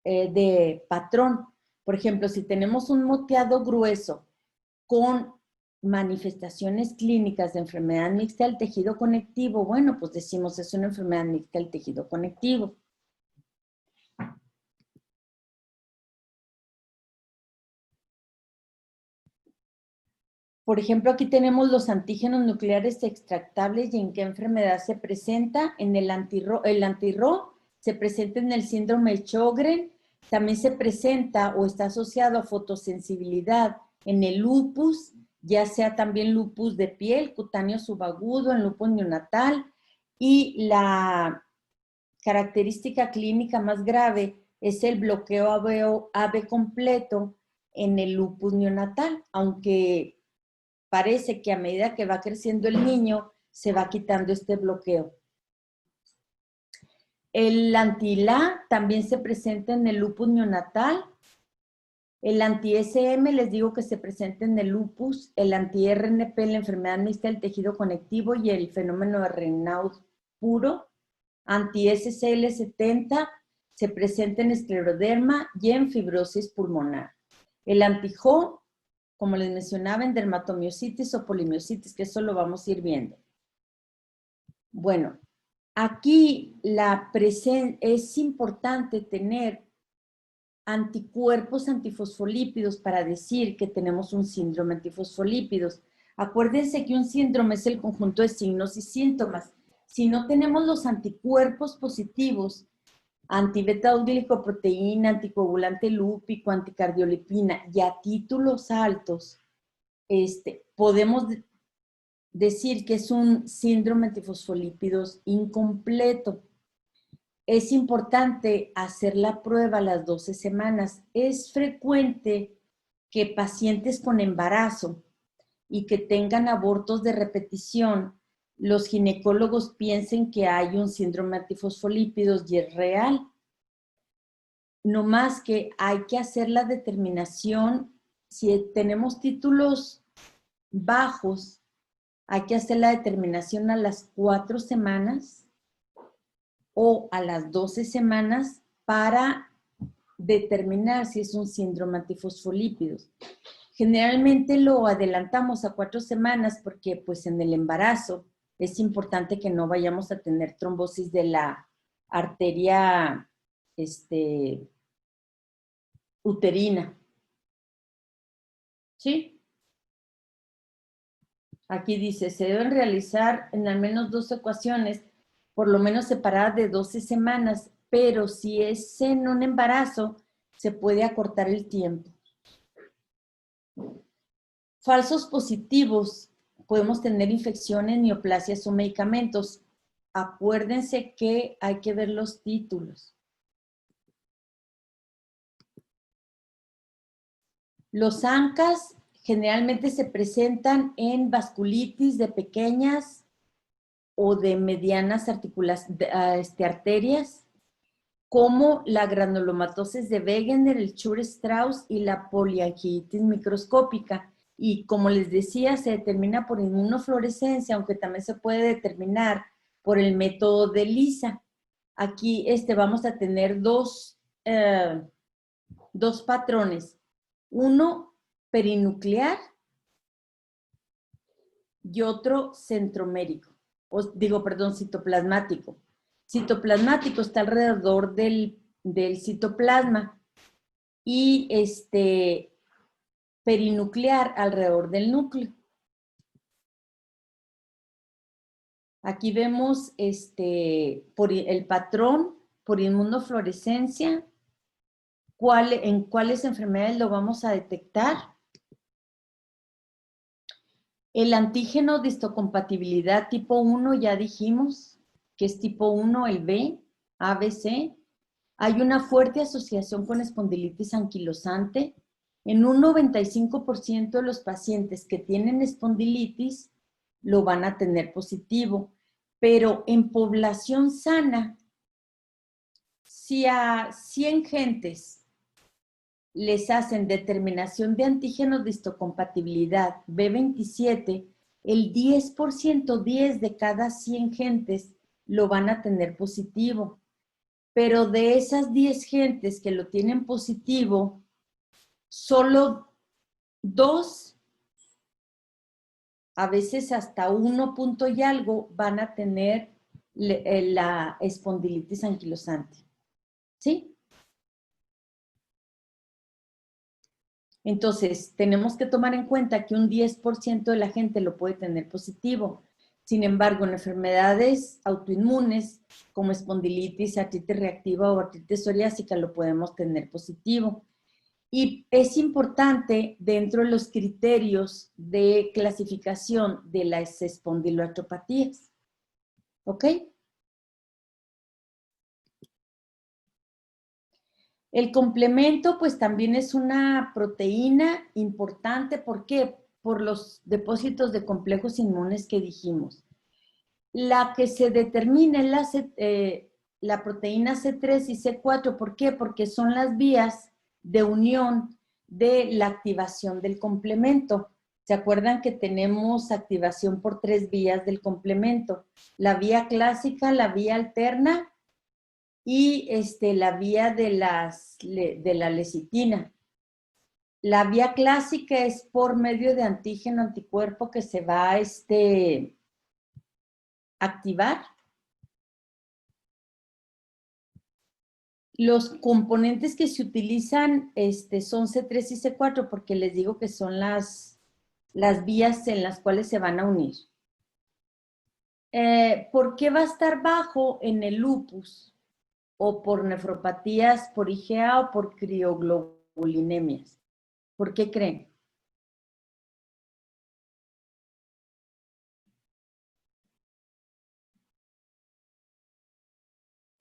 de patrón. Por ejemplo, si tenemos un moteado grueso con manifestaciones clínicas de enfermedad mixta del tejido conectivo, bueno, pues decimos es una enfermedad mixta del tejido conectivo. Por ejemplo, aquí tenemos los antígenos nucleares extractables y en qué enfermedad se presenta. En el anti-RO se presenta en el síndrome de Sjögren, también se presenta o está asociado a fotosensibilidad en el lupus, ya sea también lupus de piel, cutáneo subagudo, en lupus neonatal, y la característica clínica más grave es el bloqueo AB completo en el lupus neonatal, aunque parece que a medida que va creciendo el niño, se va quitando este bloqueo. El anti-LA también se presenta en el lupus neonatal. El anti-SM, les digo que se presenta en el lupus. El anti-RNP, la enfermedad mixta del tejido conectivo y el fenómeno de Raynaud puro. Anti-SCL70 se presenta en escleroderma y en fibrosis pulmonar. El anti-JO, como les mencionaba, en dermatomiositis o polimiositis, que eso lo vamos a ir viendo. Bueno, aquí es importante tener anticuerpos antifosfolípidos para decir que tenemos un síndrome antifosfolípidos. Acuérdense que un síndrome es el conjunto de signos y síntomas. Si no tenemos los anticuerpos positivos, anti-beta-glicoproteína, anticoagulante lúpico, anticardiolipina, y a títulos altos, podemos decir que es un síndrome antifosfolípidos incompleto. es importante hacer la prueba a las 12 semanas. Es frecuente que pacientes con embarazo y que tengan abortos de repetición, los ginecólogos piensen que hay un síndrome antifosfolípidos y es real. No más que hay que hacer la determinación, si tenemos títulos bajos, hay que hacer la determinación a las 4 semanas o a las 12 semanas para determinar si es un síndrome antifosfolípidos. Generalmente lo adelantamos a 4 semanas porque pues en el embarazo es importante que no vayamos a tener trombosis de la arteria uterina. ¿Sí? Aquí dice, se deben realizar en al menos 2 ecuaciones, por lo menos separadas de 12 semanas, pero si es en un embarazo, se puede acortar el tiempo. Falsos positivos, podemos tener infecciones, neoplasias o medicamentos. Acuérdense que hay que ver los títulos. Los ANCAS generalmente se presentan en vasculitis de pequeñas o de medianas arterias, como la granulomatosis de Wegener, el Chur-Strauss y la poliangiitis microscópica. Y como les decía, se determina por inmunofluorescencia, aunque también se puede determinar por el método de Lisa. Aquí vamos a tener dos patrones. Uno perinuclear y otro centromérico. Citoplasmático. Citoplasmático está alrededor del citoplasma y perinuclear alrededor del núcleo. Aquí vemos por el patrón por inmunofluorescencia, en cuáles enfermedades lo vamos a detectar. El antígeno de histocompatibilidad tipo 1 ya dijimos que es tipo 1, el B, ABC. Hay una fuerte asociación con espondilitis anquilosante. En un 95% de los pacientes que tienen espondilitis lo van a tener positivo, pero en población sana, si a 100 gentes les hacen determinación de antígenos de histocompatibilidad B27, el 10%, 10 de cada 100 gentes lo van a tener positivo. Pero de esas 10 gentes que lo tienen positivo, solo 2, a veces hasta 1 punto y algo, van a tener la espondilitis anquilosante. ¿Sí? Entonces, tenemos que tomar en cuenta que un 10% de la gente lo puede tener positivo. Sin embargo, en enfermedades autoinmunes, como espondilitis, artritis reactiva o artritis psoriásica, lo podemos tener positivo. Y es importante, dentro de los criterios de clasificación de las espondiloartropatías. ¿Ok? El complemento, pues también es una proteína importante. ¿Por qué? Por los depósitos de complejos inmunes que dijimos. La que se determina es la proteína C3 y C4. ¿Por qué? Porque son las vías de unión de la activación del complemento. ¿Se acuerdan que tenemos activación por 3 vías del complemento? La vía clásica, la vía alterna y la vía de la lecitina. La vía clásica es por medio de antígeno anticuerpo que se va a activar. Los componentes que se utilizan son C3 y C4 porque les digo que son las vías en las cuales se van a unir. ¿Por qué va a estar bajo en el lupus? O por nefropatías por IgA o por crioglobulinemias. ¿Por qué creen?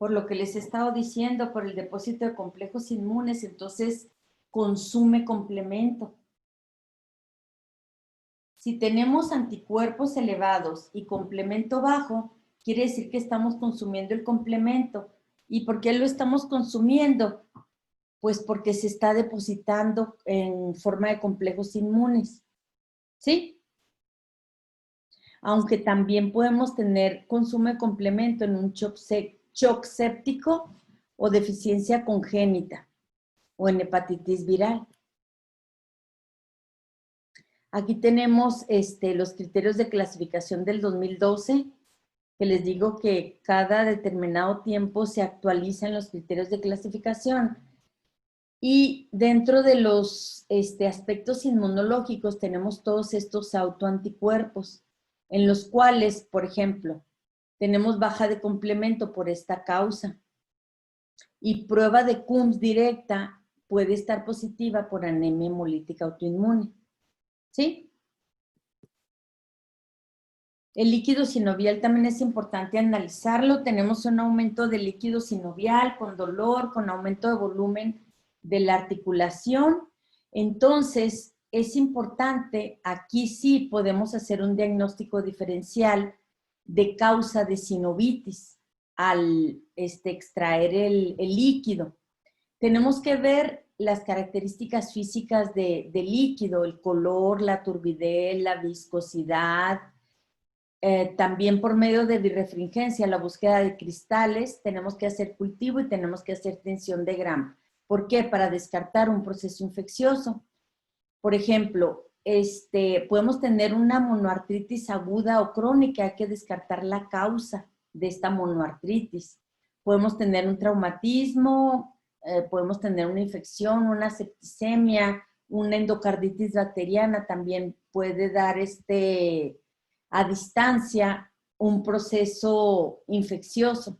por lo que les he estado diciendo, por el depósito de complejos inmunes, entonces consume complemento. Si tenemos anticuerpos elevados y complemento bajo, quiere decir que estamos consumiendo el complemento. ¿Y por qué lo estamos consumiendo? Pues porque se está depositando en forma de complejos inmunes. ¿Sí? Aunque también podemos tener consumo de complemento en un shock séptico o deficiencia congénita o en hepatitis viral. Aquí tenemos los criterios de clasificación del 2012, que les digo que cada determinado tiempo se actualizan los criterios de clasificación. Y dentro de los aspectos inmunológicos tenemos todos estos autoanticuerpos, en los cuales, por ejemplo, tenemos baja de complemento por esta causa. Y prueba de Coombs directa puede estar positiva por anemia hemolítica autoinmune. ¿Sí? El líquido sinovial también es importante analizarlo. Tenemos un aumento del líquido sinovial con dolor, con aumento de volumen de la articulación. Entonces, es importante, aquí sí podemos hacer un diagnóstico diferencial de causa de sinovitis al extraer el líquido. Tenemos que ver las características físicas del líquido, el color, la turbidez, la viscosidad. También por medio de birrefringencia, la búsqueda de cristales, tenemos que hacer cultivo y tenemos que hacer tensión de Gram. ¿Por qué? Para descartar un proceso infeccioso. Por ejemplo, podemos tener una monoartritis aguda o crónica, hay que descartar la causa de esta monoartritis. Podemos tener un traumatismo, podemos tener una infección, una septicemia, una endocarditis bacteriana, también puede dar a distancia un proceso infeccioso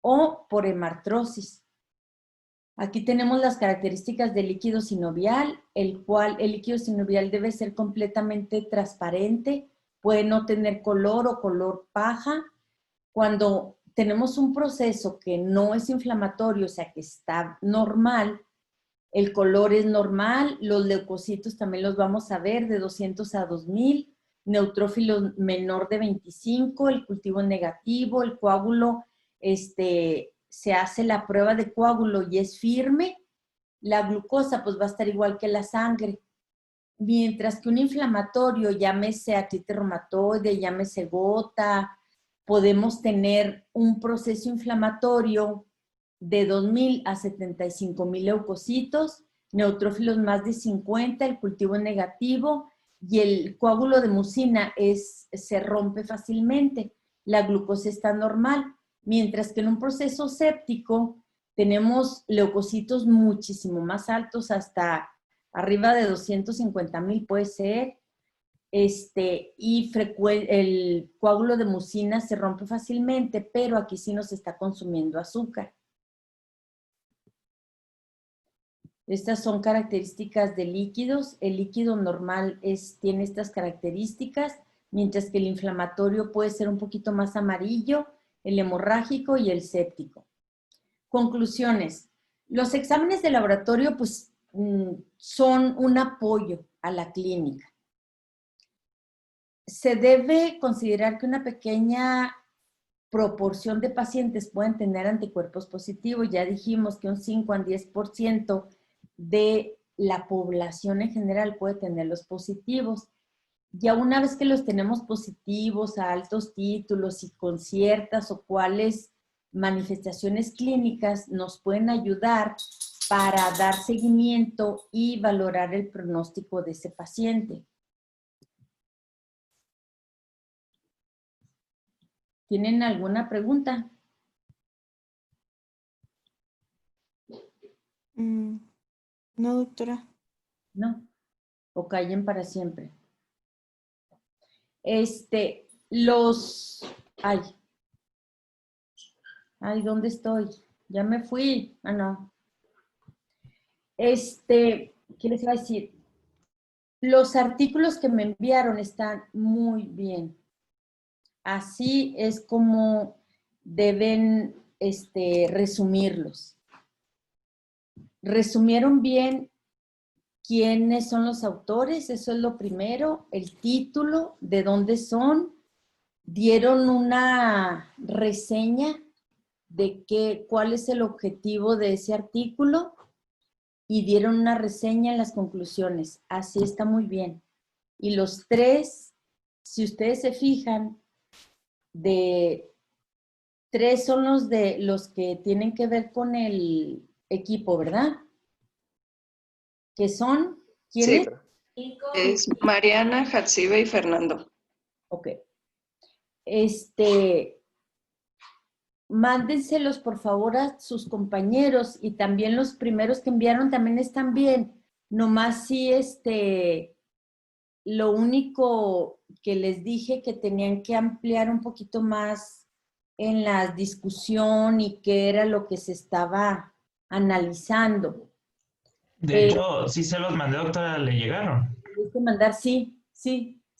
o por hemartrosis. Aquí tenemos las características del líquido sinovial, el cual el líquido sinovial debe ser completamente transparente, puede no tener color o color paja. Cuando tenemos un proceso que no es inflamatorio, o sea que está normal, el color es normal, los leucocitos también los vamos a ver de 200 a 2000, neutrófilos menor de 25, el cultivo negativo, el coágulo, se hace la prueba de coágulo y es firme, la glucosa pues va a estar igual que la sangre. Mientras que un inflamatorio, llámese artritis reumatoide, llámese gota, podemos tener un proceso inflamatorio de 2.000 a 75.000 leucocitos, neutrófilos más de 50, el cultivo negativo y el coágulo de mucina se rompe fácilmente. La glucosa está normal, mientras que en un proceso séptico tenemos leucocitos muchísimo más altos, hasta arriba de 250.000 puede ser, y el coágulo de mucina se rompe fácilmente, pero aquí sí nos está consumiendo azúcar. Estas son características de líquidos. El líquido normal tiene estas características, mientras que el inflamatorio puede ser un poquito más amarillo, el hemorrágico y el séptico. Conclusiones. Los exámenes de laboratorio pues, son un apoyo a la clínica. Se debe considerar que una pequeña proporción de pacientes pueden tener anticuerpos positivos. Ya dijimos que un 5 al 10% de la población en general puede tener los positivos. Ya una vez que los tenemos positivos a altos títulos y con ciertas o cuales manifestaciones clínicas nos pueden ayudar para dar seguimiento y valorar el pronóstico de ese paciente. ¿Tienen alguna pregunta? No, doctora. No. O callen para siempre. Ay, ¿dónde estoy? Ya me fui. Ah, no. ¿Qué les iba a decir? Los artículos que me enviaron están muy bien. Así es como deben resumirlos. Resumieron bien quiénes son los autores, eso es lo primero, el título, de dónde son, dieron una reseña de cuál es el objetivo de ese artículo y dieron una reseña en las conclusiones. Así está muy bien. Y los tres, si ustedes se fijan, tres son los que tienen que ver con el equipo, ¿verdad? ¿Qué son? ¿Quiénes? Sí, es Mariana, Hatsibe y Fernando. Ok. Mándenselos por favor a sus compañeros y también los primeros que enviaron también están bien. Nomás sí, lo único que les dije que tenían que ampliar un poquito más en la discusión y qué era lo que se estaba analizando. De hecho, sí se los mandé, doctora, ¿le llegaron? Tienes que mandar, sí,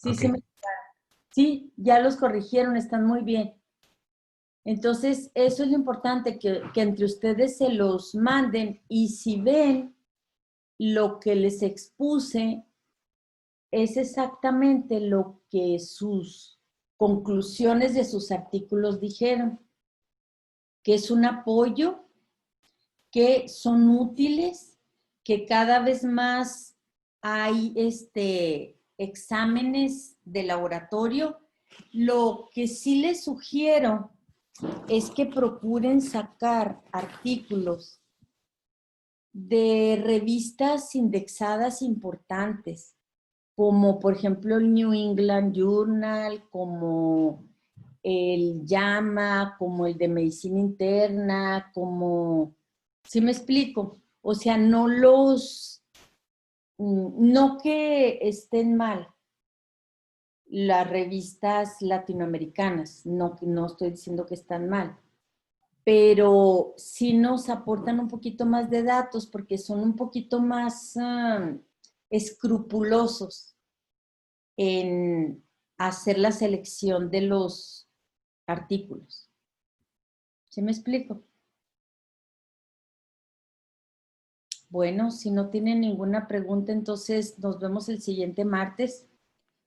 Ok. sí, ya los corrigieron, están muy bien. Entonces, eso es lo importante, que entre ustedes se los manden y si ven lo que les expuse, es exactamente lo que sus conclusiones de sus artículos dijeron, que es un apoyo, que son útiles, que cada vez más hay exámenes de laboratorio. Lo que sí les sugiero es que procuren sacar artículos de revistas indexadas importantes, como por ejemplo el New England Journal, como el JAMA, como el de Medicina Interna, como, ¿sí me explico? O sea, no que estén mal las revistas latinoamericanas, no estoy diciendo que están mal, pero sí nos aportan un poquito más de datos porque son un poquito más escrupulosos en hacer la selección de los artículos. ¿Sí me explico? Bueno, si no tienen ninguna pregunta, entonces nos vemos el siguiente martes.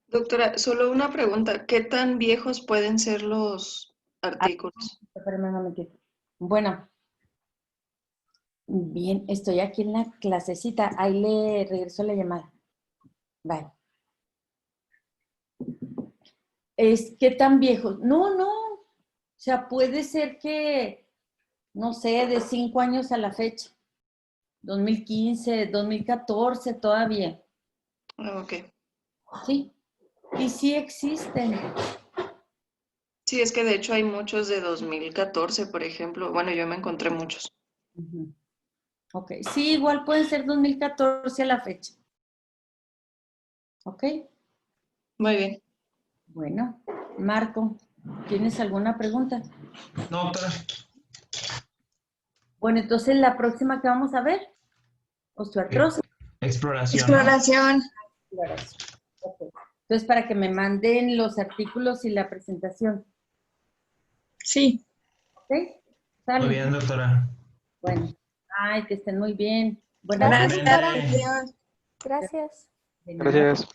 Doctora, solo una pregunta. ¿Qué tan viejos pueden ser los artículos? Espérame un momentito. Bueno, bien, estoy aquí en la clasecita. Ahí le regreso la llamada. Bye. ¿Qué tan viejos? No. O sea, puede ser que, no sé, de 5 años a la fecha. 2015, 2014 todavía. Ok. Sí. Y sí existen. Sí, es que de hecho hay muchos de 2014, por ejemplo. Bueno, yo me encontré muchos. Uh-huh. Ok. Sí, igual pueden ser 2014 a la fecha. Ok. Muy bien. Bueno, Marco, ¿tienes alguna pregunta? No, doctora. Bueno, entonces la próxima que vamos a ver, osteoartrosis. Exploración. Exploración. Okay. Entonces, para que me manden los artículos y la presentación. Sí. ¿Ok? ¿Sale? Muy bien, doctora. Bueno, ay, que estén muy bien. Buenas Gracias, Igualmente. doctora. Adiós. Gracias. De nada. Gracias.